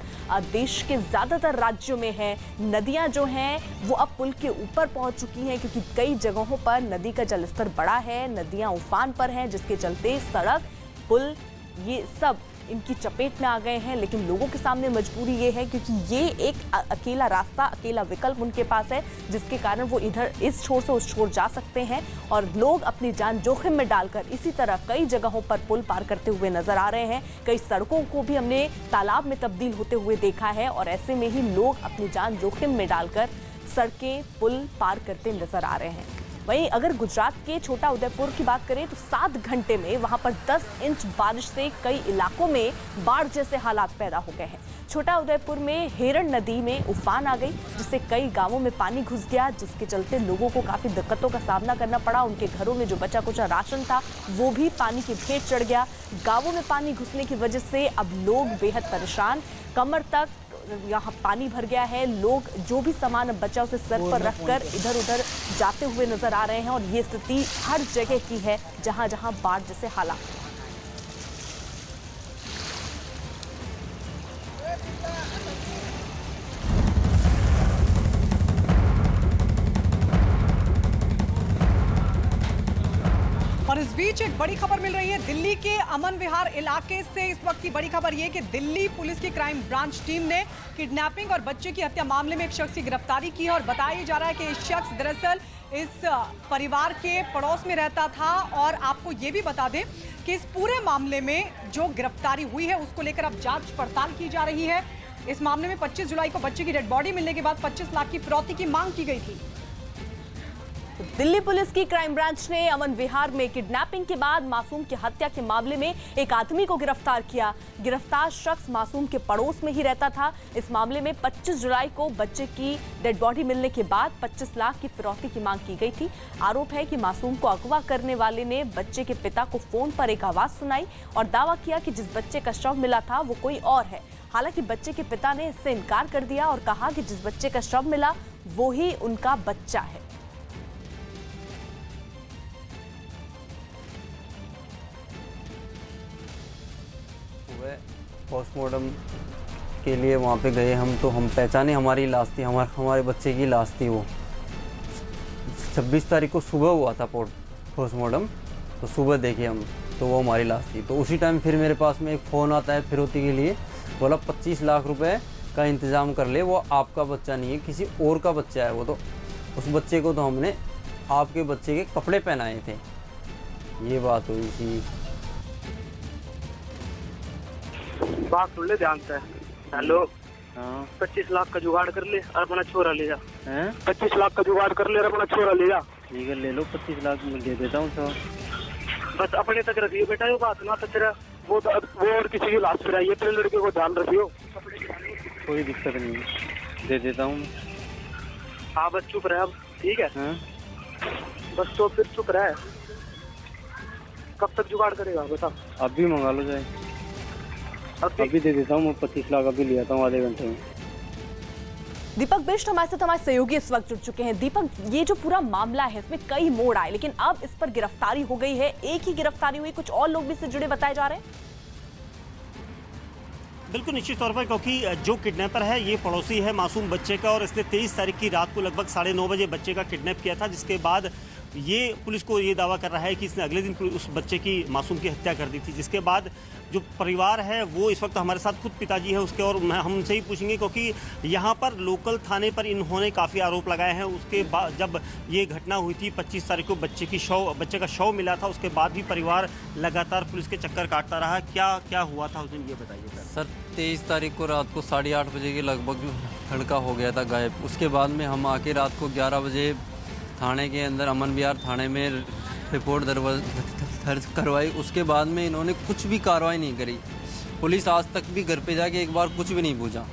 Speaker 2: देश के ज्यादातर राज्यों में है। नदियां जो हैं वो अब पुल के ऊपर पहुंच चुकी हैं, क्योंकि कई जगहों पर नदी का जलस्तर बढ़ा है, नदियां उफान पर हैं, जिसके चलते सड़क पुल ये सब इनकी चपेट में आ गए हैं। लेकिन लोगों के सामने मजबूरी ये है, क्योंकि ये एक अकेला रास्ता, अकेला विकल्प उनके पास है, जिसके कारण वो इधर इस छोर से उस छोर जा सकते हैं और लोग अपनी जान जोखिम में डालकर इसी तरह कई जगहों पर पुल पार करते हुए नजर आ रहे हैं। कई सड़कों को भी हमने तालाब में तब्दील होते हुए देखा है और ऐसे में ही लोग अपनी जान जोखिम में डालकर सड़कें पुल पार करते नजर आ रहे हैं। वहीं अगर गुजरात के छोटा उदयपुर की बात करें तो 7 घंटे में वहां पर 10 इंच बारिश से कई इलाकों में बाढ़ जैसे हालात पैदा हो गए हैं। छोटा उदयपुर में हेरण नदी में उफान आ गई, जिससे कई गांवों में पानी घुस गया, जिसके चलते लोगों को काफी दिक्कतों का सामना करना पड़ा। उनके घरों में जो बचा कुचा राशन था वो भी पानी की भेंट चढ़ गया। गांवों में पानी घुसने की वजह से अब लोग बेहद परेशान, कमर तक यहाँ पानी भर गया है। लोग जो भी सामान बचा उसे सर पर रखकर इधर उधर जाते हुए नजर आ रहे हैं और ये स्थिति हर जगह की है जहां जहां बाढ़ जैसे हालात।
Speaker 3: और इस बीच एक बड़ी खबर मिल रही है दिल्ली के अमन विहार इलाके से। इस वक्त की बड़ी खबर ये कि दिल्ली पुलिस की क्राइम ब्रांच टीम ने किडनैपिंग और बच्चे की हत्या मामले में एक शख्स की गिरफ्तारी की है और बताया जा रहा है कि इस शख्स दरअसल इस परिवार के पड़ोस में रहता था। और आपको ये भी बता दें कि इस पूरे मामले में जो गिरफ्तारी हुई है उसको लेकर अब जांच पड़ताल की जा रही है। इस मामले में 25 जुलाई को बच्चे की डेड बॉडी मिलने के बाद 25 लाख की फिरौती की मांग की गई थी।
Speaker 2: दिल्ली पुलिस की क्राइम ब्रांच ने अमन विहार में किडनैपिंग के बाद मासूम की हत्या के मामले में एक आदमी को गिरफ्तार किया। गिरफ्तार शख्स मासूम के पड़ोस में ही रहता था। इस मामले में 25 जुलाई को बच्चे की डेड बॉडी मिलने के बाद 25 लाख की फिरौती की मांग की गई थी। आरोप है कि मासूम को अगवा करने वाले ने बच्चे के पिता को फोन पर एक आवाज सुनाई और दावा किया कि जिस बच्चे का शव मिला था वो कोई और है। हालांकि बच्चे के पिता ने इससे इनकार कर दिया और कहा कि जिस बच्चे का शव मिला वो ही उनका बच्चा है।
Speaker 9: पोस्टमार्टम के लिए वहाँ पे गए हम, तो हम पहचाने हमारी लाश थी, हमारे बच्चे की लाश थी। वो 26 तारीख को सुबह हुआ था पोस्टमार्टम, तो सुबह देखे हम तो वो हमारी लाश थी। तो उसी टाइम फिर मेरे पास में एक फ़ोन आता है फिरौती के लिए, बोला 25 लाख रुपए का इंतज़ाम कर ले, वो आपका बच्चा नहीं है किसी और का बच्चा है वो। तो उस बच्चे को तो हमने आपके बच्चे के कपड़े पहनाए थे, ये बात हुई थी।
Speaker 8: बात सुन ले ध्यान से। हेलो, 25 लाख का जुगाड़ कर ले और अपना छोरा ले जा। 25 लाख का जुगाड़ कर ले और अपना छोरा ले जा।
Speaker 9: ठीक है, ले लो, 25 लाख में दे देता हूँ सर।
Speaker 8: बस अपने तक रखियो बेटा, ये बात ना तो तेरा वो और किसी की लाश फिराइए, तेरे लड़के को ध्यान रखियो।
Speaker 9: कोई दिक्कत नहीं, दे देता हूँ।
Speaker 8: हाँ बस चुप रहे अब, ठीक है? बस तो फिर चुप रहे। कब तक जुगाड़ करेगा बता?
Speaker 9: अभी मंगा लो जाए, अभी दे देता हूँ मैं 25 लाख, अभी ले आता हूँ आधे घंटे में।
Speaker 2: दीपक बिष्ट हमारे साथ हमारे सहयोगी इस वक्त जुड़ चुके हैं। दीपक, ये जो पूरा मामला है इसमें कई मोड़ आए, लेकिन अब इस पर गिरफ्तारी हो गई है। एक ही गिरफ्तारी हुई, कुछ और लोग भी इससे जुड़े बताए जा रहे हैं?
Speaker 10: बिल्कुल निश्चित तौर पर, क्योंकि जो किडनैपर है ये पड़ोसी है मासूम बच्चे का और इसने 23 तारीख की रात को लगभग 9:30 बजे बच्चे का किडनैप किया था, जिसके बाद ये पुलिस को ये दावा कर रहा है कि इसने अगले दिन उस बच्चे की मासूम की हत्या कर दी थी। जिसके बाद जो परिवार है वो इस वक्त हमारे साथ खुद पिताजी है उसके, और हम उनसे ही पूछेंगे क्योंकि यहाँ पर लोकल थाने पर इन्होंने काफ़ी आरोप लगाए हैं। उसके बाद जब ये घटना हुई थी 25 तारीख को बच्चे का शव मिला था, उसके बाद भी परिवार लगातार पुलिस के चक्कर काटता रहा। क्या हुआ था उस दिन, ये बताइए
Speaker 9: सर। 23 तारीख को रात को 8:30 बजे के लगभग लड़का हो गया था गायब। उसके बाद में हम आके रात को 11 बजे थाने के अंदर अमन विहार थाने में रिपोर्ट दर्ज करवाई। उसके बाद में इन्होंने कुछ भी कार्रवाई नहीं करी। पुलिस आज तक भी घर पे जाके एक बार कुछ भी नहीं पूछा।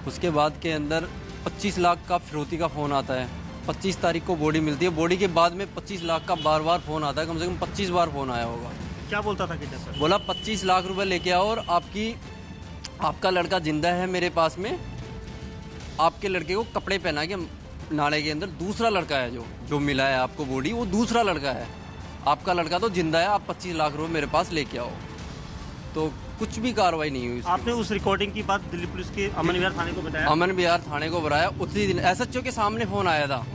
Speaker 9: उसके बाद के अंदर 25 लाख का फिरौती का फ़ोन आता है। 25 तारीख को बॉडी मिलती है, बॉडी के बाद में 25 लाख का बार फ़ोन आता है, कम से कम 25 बार फ़ोन आया होगा।
Speaker 10: क्या बोलता था किडनैपर?
Speaker 9: बोला 25 लाख रुपए लेके आओ और आपका लड़का जिंदा है मेरे पास में, आपके लड़के को कपड़े पहना के नाले के अंदर दूसरा लड़का है जो मिला है आपको बॉडी, वो दूसरा लड़का है, आपका लड़का तो जिंदा है, आप 25 लाख रुपए मेरे पास लेके आओ। तो कुछ भी कार्रवाई नहीं हुई।
Speaker 10: आपने उस रिकॉर्डिंग की बात दिल्ली पुलिस के अमन विहार थाने को बताया?
Speaker 9: अमन विहार थाने को बताया। उसी दिन एसएचओ के सामने फ़ोन आया था,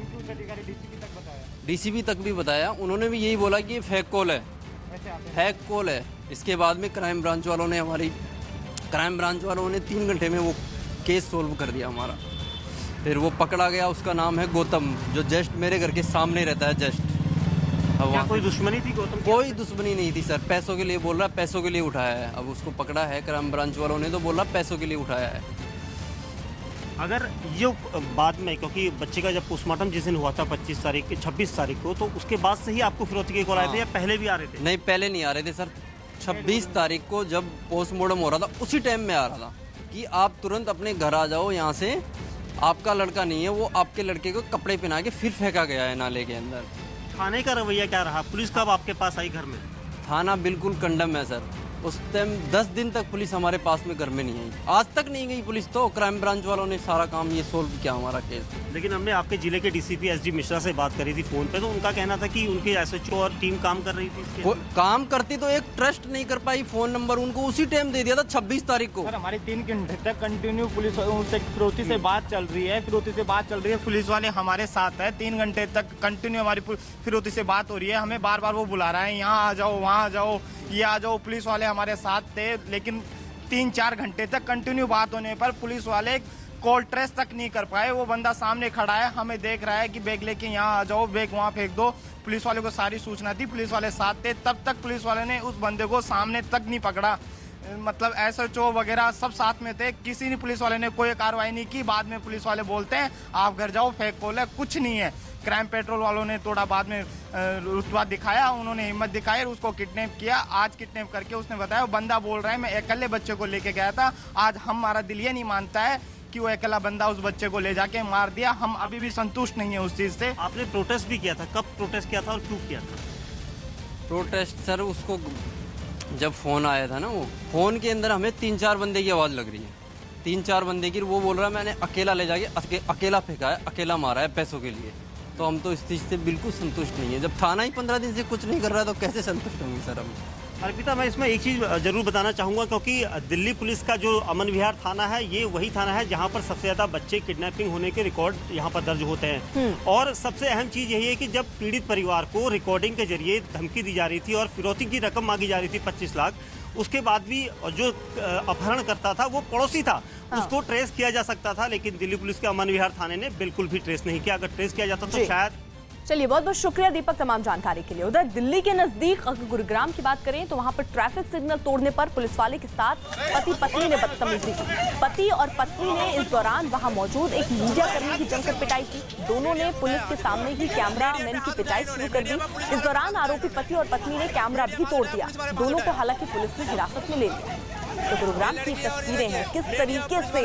Speaker 9: डीसीपी तक भी बताया। उन्होंने भी यही बोला कि ये फेक कॉल है, फेक कॉल है। इसके बाद में क्राइम ब्रांच वालों ने 3 घंटे में वो केस सोल्व कर दिया हमारा। फिर वो पकड़ा गया, उसका नाम है गौतम, जो जस्ट मेरे घर के सामने रहता है जस्ट।
Speaker 10: क्या कोई दुश्मनी थी गौतम?
Speaker 9: कोई दुश्मनी नहीं थी सर, पैसों के लिए बोल रहा, पैसों के लिए उठाया है। अब उसको पकड़ा है क्राइम ब्रांच वालों ने, तो बोल रहा पैसों के लिए उठाया है।
Speaker 10: अगर ये बाद में, क्योंकि बच्चे का जब पोस्टमार्टम जिस दिन हुआ था 26 तारीख को, तो उसके बाद से ही आपको फिरौती के कॉल आए थे या पहले भी आ रहे थे?
Speaker 9: नहीं, पहले नहीं आ रहे थे सर। 26 तारीख को जब पोस्टमार्टम हो रहा था उसी टाइम में आ रहा था कि आप तुरंत अपने घर आ जाओ, यहाँ से आपका लड़का नहीं है, वो आपके लड़के को कपड़े पहना के फिर फेंका गया है नाले के अंदर।
Speaker 10: थाने का रवैया क्या रहा? पुलिस कब आपके पास आई घर में?
Speaker 9: थाना बिल्कुल कंडम है सर, उस टाइम 10 दिन तक पुलिस हमारे पास में घर में नहीं आई, आज तक नहीं गई पुलिस। तो क्राइम ब्रांच वालों ने सारा काम ये सोल्व किया हमारा केस।
Speaker 10: लेकिन हमने आपके जिले के डीसीपी एसडी मिश्रा से बात करी थी फोन पे, तो उनका कहना था कि उनके एसएचओ और टीम काम कर रही थी इसके।
Speaker 9: वो काम करती तो एक ट्रस्ट नहीं कर पाई, फोन नंबर उनको उसी टाइम दे दिया था 26 तारीख को।
Speaker 11: सर हमारी 3 घंटे तक कंटिन्यू पुलिस उनसे फिरौती से बात चल रही है, पुलिस वाले हमारे साथ है। 3 घंटे तक कंटिन्यू हमारी फिरौती से बात हो रही है। हमें बार बार वो बुला रहा है, यहाँ आ जाओ, वहाँ आ जाओ, ये आ जाओ। पुलिस वाले हमारे साथ थे, लेकिन 3-4 घंटे तक कंटिन्यू बात होने पर पुलिस वाले कॉल ट्रेस तक नहीं कर पाए। वो बंदा सामने खड़ा है, हमें देख रहा है कि बैग लेके यहाँ आ जाओ, बैग वहाँ फेंक दो। पुलिस वाले को सारी सूचना थी, पुलिस वाले साथ थे, तब तक पुलिस वाले ने उस बंदे को सामने तक नहीं पकड़ा। मतलब एसएचओ वगैरह सब साथ में थे, किसी ने पुलिस वाले ने कोई कार्रवाई नहीं की। बाद में पुलिस वाले बोलते हैं आप घर जाओ, फेक कॉल है, कुछ नहीं है। क्राइम पेट्रोल वालों ने थोड़ा बाद में रुतबा दिखाया, उन्होंने हिम्मत दिखाई और उसको किडनैप किया। आज किडनैप करके उसने बताया, वो बंदा बोल रहा है मैं अकेले बच्चे को लेके गया था। आज हमारा दिल ये नहीं मानता है कि वो अकेला बंदा उस बच्चे को ले जाके मार दिया। हम अभी भी संतुष्ट नहीं है उस चीज से।
Speaker 10: आपने प्रोटेस्ट भी किया था, कब प्रोटेस्ट किया था और क्यों किया था?
Speaker 9: प्रोटेस्ट सर, उसको जब फोन आया था ना, वो फोन के अंदर हमें 3-4 बंदे की आवाज़ लग रही है। 3-4 बंदे की, वो बोल रहा है मैंने अकेला ले जाके अकेला फेंका है, अकेला मारा है पैसों के लिए। तो हम तो इस चीज़ से बिल्कुल संतुष्ट नहीं है। जब थाना ही 15 दिन से कुछ नहीं कर रहा है तो कैसे संतुष्ट होंगे सर हम?
Speaker 10: अर्पिता, मैं इसमें एक चीज़ जरूर बताना चाहूँगा, क्योंकि दिल्ली पुलिस का जो अमन विहार थाना है, ये वही थाना है जहाँ पर सबसे ज़्यादा बच्चे किडनैपिंग होने के रिकॉर्ड यहाँ पर दर्ज होते हैं। और सबसे अहम चीज़ यही है कि जब पीड़ित परिवार को रिकॉर्डिंग के जरिए धमकी दी जा रही थी और फिरौती की रकम मांगी जा रही थी 25 लाख, उसके बाद भी जो अपहरण करता था वो पड़ोसी था, उसको ट्रेस किया जा सकता था। लेकिन दिल्ली पुलिस के अमन विहार थाने ने बिल्कुल भी ट्रेस नहीं किया। अगर ट्रेस किया जाता तो शायद।
Speaker 2: चलिए, बहुत बहुत शुक्रिया दीपक तमाम जानकारी के लिए। उधर दिल्ली के नजदीक अगर गुरुग्राम की बात करें तो वहां पर ट्रैफिक सिग्नल तोड़ने पर पुलिस वाले के साथ पति पत्नी ने बदतमीजी की। पति और पत्नी ने इस दौरान वहां मौजूद एक मीडिया कर्मी की जमकर पिटाई की। दोनों ने पुलिस के सामने ही कैमरामैन की पिटाई शुरू कर दी। इस दौरान आरोपी पति और पत्नी ने कैमरा भी तोड़ दिया। दोनों को हालांकि पुलिस ने हिरासत में ले लिया। तो गुरुग्राम की तस्वीरें हैं, किस तरीके से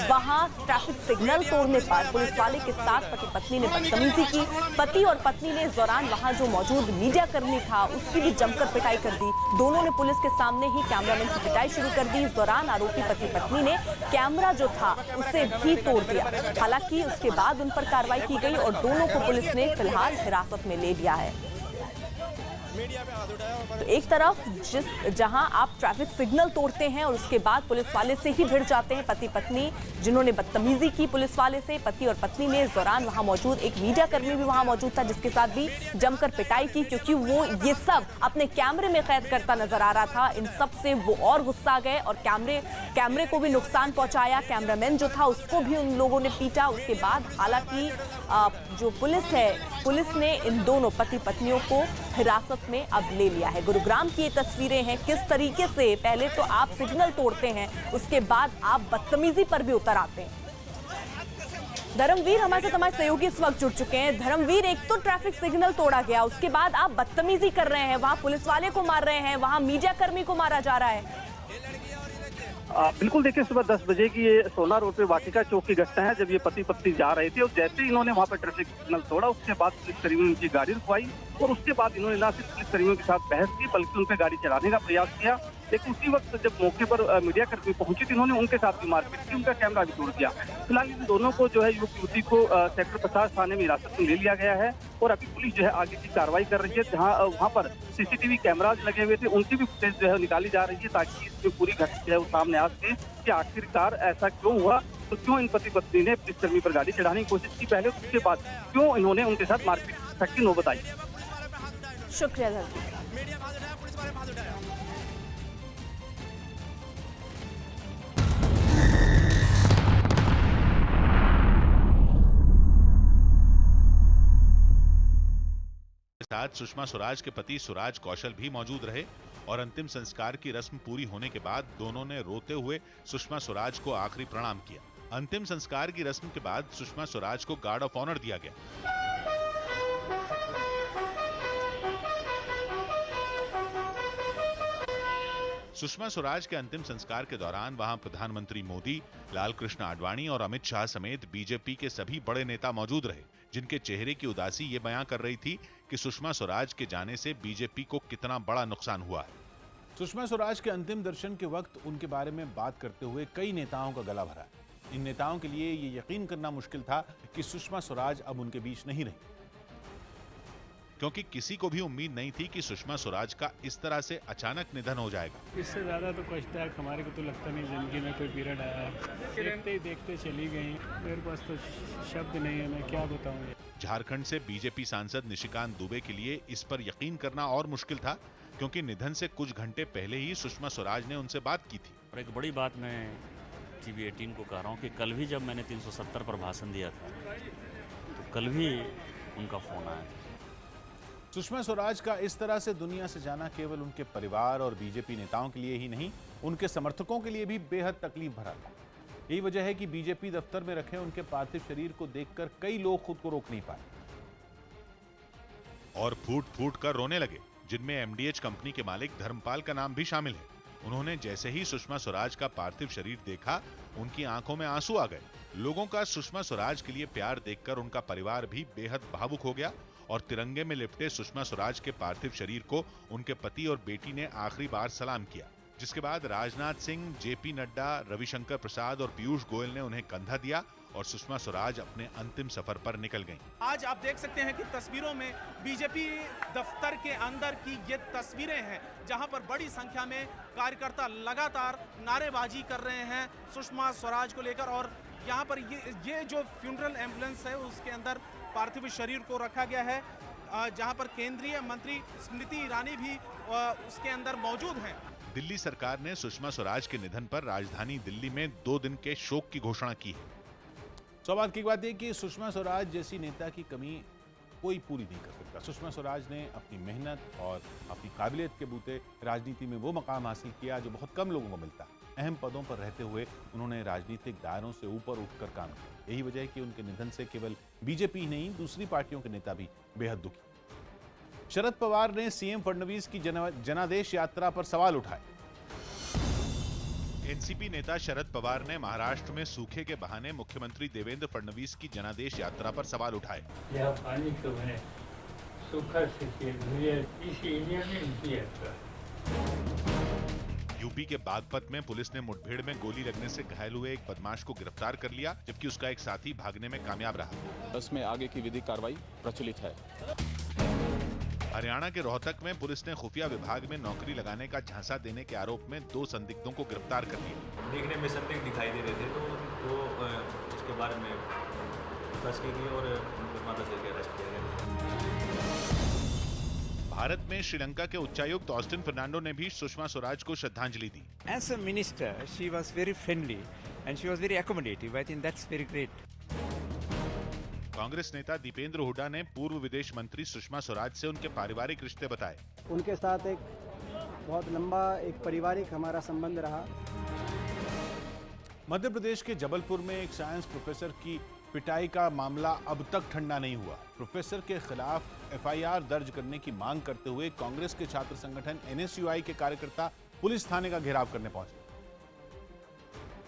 Speaker 2: वहां ट्रैफिक सिग्नल तोड़ने पर पुलिस वाले के साथ पति पत्नी ने बदतमीजी की। पति और पत्नी ने इस दौरान वहां जो मौजूद मीडिया कर्मी था उसकी भी जमकर पिटाई कर दी। दोनों ने पुलिस के सामने ही कैमरामैन की पिटाई शुरू कर दी। इस दौरान आरोपी पति पत्नी ने कैमरा जो था उसे भी तोड़ दिया। हालांकि उसके बाद उन पर कार्रवाई की गई और दोनों को पुलिस ने फिलहाल हिरासत में ले लिया है। तो एक तरफ जहां आप ट्रैफिक सिग्नल तोड़ते हैं और उसके बाद पुलिस वाले से ही भिड़ जाते हैं पति पत्नी, जिन्होंने बदतमीजी की पुलिस वाले से। पति और पत्नी ने इस दौरान वहां मौजूद एक मीडिया कर्मी भी वहां मौजूद था जिसके साथ भी जमकर पिटाई की, क्योंकि वो ये सब अपने कैमरे में कैद करता नजर आ रहा था। इन सब से वो और गुस्सा गए और कैमरे को भी नुकसान पहुंचाया। कैमरामैन जो था उसको भी उन लोगों ने पीटा। उसके बाद हालांकि जो पुलिस है, पुलिस ने इन दोनों पति पत्नियों को हिरासत में अब ले लिया है। गुरुग्राम की ये तस्वीरें हैं, किस तरीके से पहले तो आप सिग्नल तोड़ते हैं, उसके बाद आप बदतमीजी पर भी उतर आते हैं। धर्मवीर हमारे साथ हमारे सहयोगी इस वक्त जुड़ चुके हैं। धर्मवीर, एक तो ट्रैफिक सिग्नल तोड़ा गया, उसके बाद आप बदतमीजी कर रहे हैं, वहां पुलिस वाले को मार रहे हैं, वहां मीडिया कर्मी को मारा जा रहा है।
Speaker 8: बिल्कुल, देखिए सुबह 10 बजे की ये सोना रोड पे वाटिका चौक की घटना है, जब ये पति पत्नी जा रहे थे और जैसे ही इन्होंने वहाँ पर ट्रैफिक सिग्नल तोड़ा, उसके बाद पुलिस कर्मियों ने उनकी गाड़ी रुकवाई और उसके बाद इन्होंने ना सिर्फ पुलिस कर्मियों के साथ बहस की बल्कि उन पर गाड़ी चलाने का प्रयास किया। लेकिन उसी वक्त जब मौके पर मीडिया कर्मी पहुंचे तो इन्होंने उनके साथ भी मारपीट की, उनका कैमरा भी तोड़ दिया। फिलहाल इन दोनों को जो है युवक युवती को सेक्टर 50 थाने में हिरासत में ले लिया गया है और अभी पुलिस जो है आगे की कार्रवाई कर रही है। जहां वहां पर सीसीटीवी कैमराज लगे हुए थे उनकी भी फुटेज जो है निकाली जा रही है ताकि इसमें पूरी घटना जो है वो सामने आ सके कि आखिरकार ऐसा क्यों हुआ, तो क्यों इन पति पत्नी ने पुलिसकर्मी पर गाड़ी चढ़ाने की कोशिश की पहले, उसके बाद क्यों इन्होंने उनके साथ मारपीट तक की नौबत आई।
Speaker 2: शुक्रिया धर्मवीर।
Speaker 5: साथ सुषमा स्वराज के पति सुराज कौशल भी मौजूद रहे और अंतिम संस्कार की रस्म पूरी होने के बाद दोनों ने रोते हुए सुषमा स्वराज को आखिरी प्रणाम किया। अंतिम संस्कार की रस्म के बाद सुषमा स्वराज को गार्ड ऑफ ऑनर दिया गया। सुषमा स्वराज के अंतिम संस्कार के दौरान वहां प्रधानमंत्री मोदी, लाल कृष्ण आडवाणी और अमित शाह समेत बीजेपी के सभी बड़े नेता मौजूद रहे, जिनके चेहरे की उदासी ये बयां कर रही थी कि सुषमा स्वराज के जाने से बीजेपी को कितना बड़ा नुकसान हुआ है। सुषमा स्वराज के अंतिम दर्शन के वक्त उनके बारे में बात करते हुए कई नेताओं का गला भरा। इन नेताओं के लिए ये यकीन करना मुश्किल था कि सुषमा स्वराज अब उनके बीच नहीं रही, क्योंकि किसी को भी उम्मीद नहीं थी कि सुषमा स्वराज का इस तरह से अचानक निधन हो जाएगा।
Speaker 12: इससे ज्यादा तो कष्टदायक हमारे को तो लगता नहीं जिंदगी में कोई पीरियड आया है। देखते ही देखते चली गई, मेरे पास तो शब्द नहीं है, मैं क्या बताऊं।
Speaker 5: झारखंड से बीजेपी सांसद निशिकांत दुबे के लिए इस पर यकीन करना और मुश्किल था, क्योंकि निधन से कुछ घंटे पहले ही सुषमा स्वराज ने उनसे बात की थी।
Speaker 13: और एक बड़ी बात मैं टीवी 18 को कह रहा हूँ कि कल भी जब मैंने 370 पर भाषण दिया था तो कल भी उनका फोन आया।
Speaker 5: सुषमा स्वराज का इस तरह से दुनिया से जाना केवल उनके परिवार और बीजेपी नेताओं के लिए ही नहीं, उनके समर्थकों के लिए भी बेहद तकलीफ भरा था। यही वजह है कि बीजेपी दफ्तर में रखे उनके पार्थिव शरीर को देखकर कई लोग खुद को रोक नहीं पाए और फूट फूट कर रोने लगे, जिनमें एमडीएच कंपनी के मालिक धर्मपाल का नाम भी शामिल है। उन्होंने जैसे ही सुषमा स्वराज का पार्थिव शरीर देखा, उनकी आंखों में आंसू आ गए। लोगों का सुषमा स्वराज के लिए प्यार देखकर उनका परिवार भी बेहद भावुक हो गया और तिरंगे में लिपटे सुषमा स्वराज के पार्थिव शरीर को उनके पति और बेटी ने आखिरी बार सलाम किया, जिसके बाद राजनाथ सिंह, जेपी नड्डा, रविशंकर प्रसाद और पीयूष गोयल ने उन्हें कंधा दिया और सुषमा स्वराज अपने अंतिम सफर पर निकल गईं।
Speaker 14: आज आप देख सकते हैं कि तस्वीरों में बीजेपी दफ्तर के अंदर की ये तस्वीरें हैं, जहां पर बड़ी संख्या में कार्यकर्ता लगातार नारेबाजी कर रहे हैं सुषमा स्वराज को लेकर। और यहां पर ये जो फ्यूनरल एम्बुलेंस है उसके अंदर पार्थिव शरीर को रखा गया है, जहां पर केंद्रीय मंत्री स्मृति ईरानी भी उसके अंदर मौजूद हैं।
Speaker 5: दिल्ली सरकार ने सुषमा स्वराज के निधन पर राजधानी दिल्ली में 2 दिन के शोक की घोषणा की है। सौभाग्य की बात है कि सुषमा स्वराज जैसी नेता की कमी कोई पूरी नहीं कर सकता। सुषमा स्वराज ने अपनी मेहनत और अपनी काबिलियत के बूते राजनीति में वो मकाम हासिल किया जो बहुत कम लोगों को मिलता है। अहम पदों पर रहते हुए उन्होंने राजनीतिक दायरों से ऊपर उठकर काम किया। यही वजह है कि उनके निधन से केवल बीजेपी ही नहीं, दूसरी पार्टियों के नेता भी बेहद दुखी। शरद पवार ने सीएम फडणवीस की जनादेश यात्रा पर सवाल उठाए। एनसीपी नेता शरद पवार ने महाराष्ट्र में सूखे के बहाने मुख्यमंत्री देवेंद्र फडणवीस की जनादेश यात्रा पर सवाल उठाए।
Speaker 12: यह पानी तो है, सूखा स्थिति इस एरिया में इनकी यात्रा।
Speaker 5: यूपी के बागपत में पुलिस ने मुठभेड़ में गोली लगने से घायल हुए एक बदमाश को गिरफ्तार कर लिया, जबकि उसका एक साथी भागने में कामयाब रहा।
Speaker 15: इसमें आगे की विधिक कार्रवाई प्रचलित है।
Speaker 5: हरियाणा के रोहतक में पुलिस ने खुफिया विभाग में नौकरी लगाने का झांसा देने के आरोप में 2 संदिग्धों को गिरफ्तार कर लिया।
Speaker 16: देखने में संदिग्ध दिखाई दे रहे थे तो उसके बारे में पूछताछ की गई और मुकदमा दर्ज करके अरेस्ट किया गया।
Speaker 5: भारत में श्रीलंका के उच्चायुक्त ऑस्टिन फर्नांडो ने भी सुषमा स्वराज को श्रद्धांजलि दी।
Speaker 17: As a minister, she was very friendly and she was very accommodative. I think that's very great.
Speaker 5: Congress नेता दीपेंद्र हुड्डा ने पूर्व विदेश मंत्री सुषमा स्वराज से उनके पारिवारिक रिश्ते बताए।
Speaker 18: उनके साथ एक बहुत लंबा एक पारिवारिक हमारा संबंध रहा।
Speaker 5: मध्य प्रदेश के जबलपुर में एक साइंस प्रोफेसर की पिटाई का मामला अब तक ठंडा नहीं हुआ। प्रोफेसर के खिलाफ एफआईआर दर्ज करने की मांग करते हुए कांग्रेस के छात्र संगठन एनएसयूआई के कार्यकर्ता पुलिस थाने का घेराव करने पहुंचे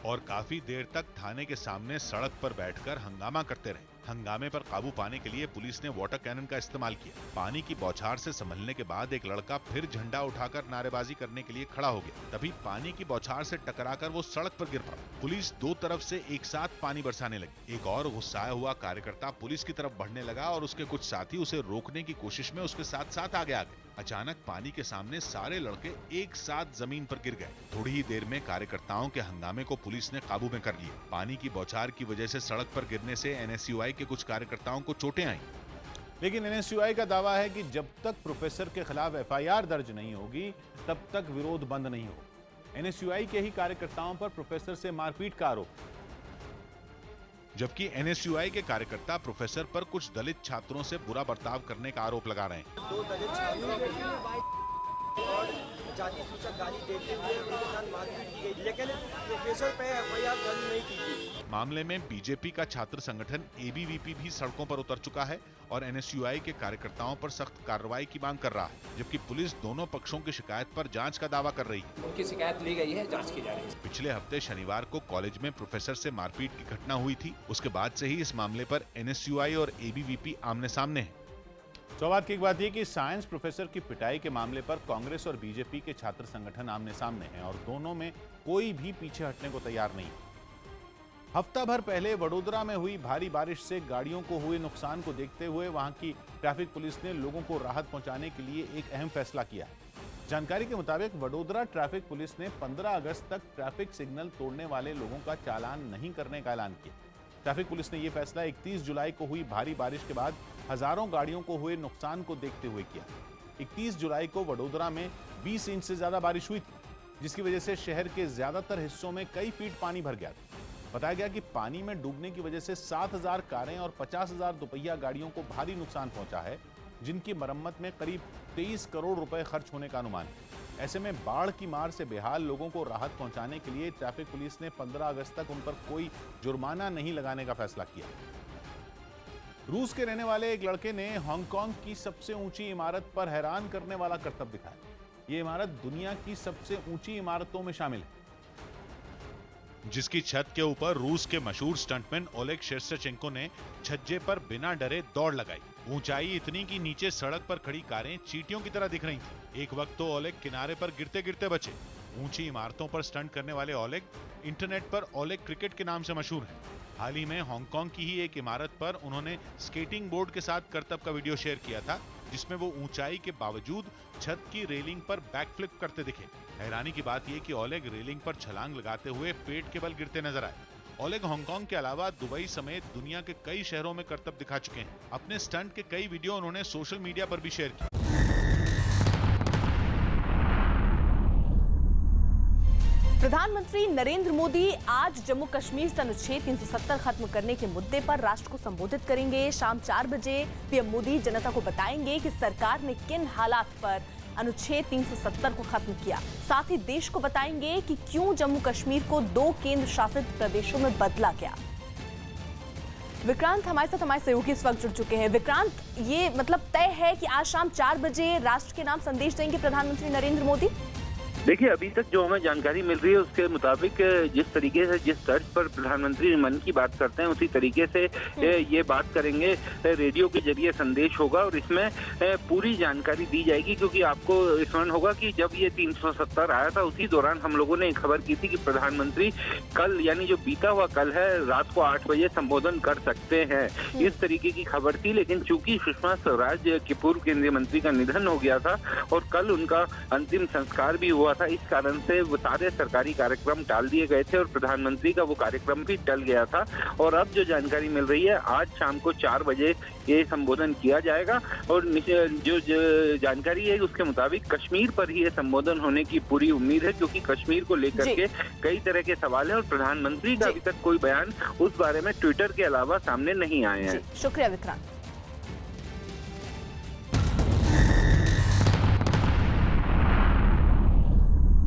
Speaker 5: और काफी देर तक थाने के सामने सड़क पर बैठकर हंगामा करते रहे। हंगामे पर काबू पाने के लिए पुलिस ने वाटर कैनन का इस्तेमाल किया। पानी की बौछार से संभलने के बाद एक लड़का फिर झंडा उठाकर नारेबाजी करने के लिए खड़ा हो गया। तभी पानी की बौछार से टकराकर वो सड़क पर गिर पड़ा। पुलिस 2 तरफ से एक साथ पानी बरसाने लगी। एक और गुस्साया हुआ कार्यकर्ता पुलिस की तरफ बढ़ने लगा और उसके कुछ साथी उसे रोकने की कोशिश में उसके साथ साथ आगे आ गए। अचानक पानी के सामने सारे लड़के एक साथ जमीन पर गिर गए। थोड़ी ही देर में कार्यकर्ताओं के हंगामे को पुलिस ने काबू में कर लिया। पानी की बौछार की वजह से सड़क पर गिरने से एनएसयूआई के कुछ कार्यकर्ताओं को चोटें आईं। लेकिन एनएसयूआई का दावा है कि जब तक प्रोफेसर के खिलाफ एफआईआर दर्ज नहीं होगी, तब तक विरोध बंद नहीं होगा। एनएसयूआई के ही कार्यकर्ताओं पर प्रोफेसर से मारपीट का आरोप, जबकि एनएसयूआई के कार्यकर्ता प्रोफेसर पर कुछ दलित छात्रों से बुरा बर्ताव करने का आरोप लगा रहे हैं।
Speaker 18: 2 दलित छात्रों और जाति सूचक गाली देते हुए उनके साथ मारपीट की गई, लेकिन प्रोफेसर पे एफआईआर दर्ज नहीं की गई।
Speaker 5: मामले में बीजेपी का छात्र संगठन एबीवीपी भी सड़कों पर उतर चुका है और एनएसयूआई के कार्यकर्ताओं पर सख्त कार्रवाई की मांग कर रहा है, जबकि पुलिस दोनों पक्षों की शिकायत पर जांच का दावा कर रही है।
Speaker 7: उनकी शिकायत ली गई है, जांच की जा रही है।
Speaker 5: पिछले हफ्ते शनिवार को कॉलेज में प्रोफेसर से मारपीट की घटना हुई थी। उसके बाद से ही इस मामले पर एनएसयूआई और एबीवीपी आमने सामने हैं। सौगात की एक बात यह कि साइंस प्रोफेसर की पिटाई के मामले पर कांग्रेस और बीजेपी के छात्र संगठन आमने सामने हैं और दोनों में कोई भी पीछे हटने को तैयार नहीं। हफ्ता भर पहले वडोदरा में हुई भारी बारिश से गाड़ियों को हुए नुकसान को देखते हुए वहां की ट्रैफिक पुलिस ने लोगों को राहत पहुंचाने के लिए एक अहम फैसला किया है। जानकारी के मुताबिक वडोदरा ट्रैफिक पुलिस ने 15 अगस्त तक ट्रैफिक सिग्नल तोड़ने वाले लोगों का चालान नहीं करने का ऐलान किया। ट्रैफिक पुलिस ने यह फैसला 31 जुलाई को हुई भारी बारिश के बाद हजारों गाड़ियों को हुए नुकसान को देखते हुए किया। 31 जुलाई को वडोदरा में 20 इंच से ज्यादा बारिश हुई थी, जिसकी वजह से शहर के ज्यादातर हिस्सों में कई फीट पानी भर गया था। बताया गया कि पानी में डूबने की वजह से 7,000 कारें और 50,000 दोपहिया गाड़ियों को भारी नुकसान पहुंचा है, जिनकी मरम्मत में करीब 23 करोड़ रुपए खर्च होने का अनुमान है। ऐसे में बाढ़ की मार से बेहाल लोगों को राहत पहुंचाने के लिए ट्रैफिक पुलिस ने 15 अगस्त तक उन पर कोई जुर्माना नहीं लगाने का फैसला किया। रूस के रहने वाले एक लड़के ने हांगकांग की सबसे ऊंची इमारत पर हैरान करने वाला करतब दिखाया। यह इमारत दुनिया की सबसे ऊंची इमारतों में शामिल है, जिसकी छत के ऊपर रूस के मशहूर स्टंटमैन ओलेग शेस्टचेंको ने छज्जे पर बिना डरे दौड़ लगाई। ऊंचाई इतनी कि नीचे सड़क पर खड़ी कारें चींटियों की तरह दिख रही थीं। एक वक्त तो ओलेग किनारे पर गिरते गिरते बचे। ऊंची इमारतों पर स्टंट करने वाले ओलेग इंटरनेट पर ओलेग क्रिकेट के नाम से मशहूर हैं। हाल ही में हांगकांग की ही एक इमारत पर उन्होंने स्केटिंग बोर्ड के साथ करतब का वीडियो शेयर किया था, जिसमें वो ऊंचाई के बावजूद छत की रेलिंग पर बैकफ्लिप करते दिखे। हैरानी की बात यह कि ओलेग रेलिंग पर छलांग लगाते हुए पेट के बल गिरते नजर आए। ओलेग हांगकांग के अलावा दुबई समेत दुनिया के कई शहरों में करतब दिखा चुके हैं। अपने स्टंट के कई वीडियो उन्होंने सोशल मीडिया पर भी शेयर किए।
Speaker 2: प्रधानमंत्री नरेंद्र मोदी आज जम्मू कश्मीर से अनुच्छेद 370 खत्म करने के मुद्दे पर राष्ट्र को संबोधित करेंगे। शाम 4 बजे पीएम मोदी जनता को बताएंगे कि सरकार ने किन हालात पर अनुच्छेद 370 को खत्म किया। साथ ही देश को बताएंगे कि क्यों जम्मू कश्मीर को 2 केंद्र शासित प्रदेशों में बदला गया। विक्रांत हमारे साथ हमारे सहयोगी इस वक्त जुड़ चुके हैं। विक्रांत, ये मतलब तय है कि आज शाम 4 बजे राष्ट्र के नाम संदेश देंगे प्रधानमंत्री नरेंद्र मोदी?
Speaker 19: देखिए, अभी तक जो हमें जानकारी मिल रही है उसके मुताबिक जिस तरीके से जिस तर्ज पर प्रधानमंत्री मन की बात करते हैं उसी तरीके से ये बात करेंगे। रेडियो के जरिए संदेश होगा और इसमें पूरी जानकारी दी जाएगी, क्योंकि आपको स्मरण होगा कि जब ये 370 आया था उसी दौरान हम लोगों ने खबर की थी कि प्रधानमंत्री कल, यानी जो बीता हुआ कल है, रात को 8 बजे संबोधन कर सकते हैं, इस तरीके की खबर थी। लेकिन चूंकि सुषमा स्वराज के पूर्व केंद्रीय मंत्री का निधन हो गया था और कल उनका अंतिम संस्कार भी हुआ था, इस कारण से वो सारे सरकारी कार्यक्रम टाल दिए गए थे और प्रधानमंत्री का वो कार्यक्रम भी टल गया था। और अब जो जानकारी मिल रही है, आज शाम को 4 बजे ये संबोधन किया जाएगा और जो जानकारी है उसके मुताबिक कश्मीर पर ही ये संबोधन होने की पूरी उम्मीद है, क्योंकि कश्मीर को लेकर के कई तरह के सवाल हैं और प्रधानमंत्री का अभी तक कोई बयान उस बारे में ट्विटर के अलावा सामने नहीं आए हैं।
Speaker 2: शुक्रिया विक्रांत।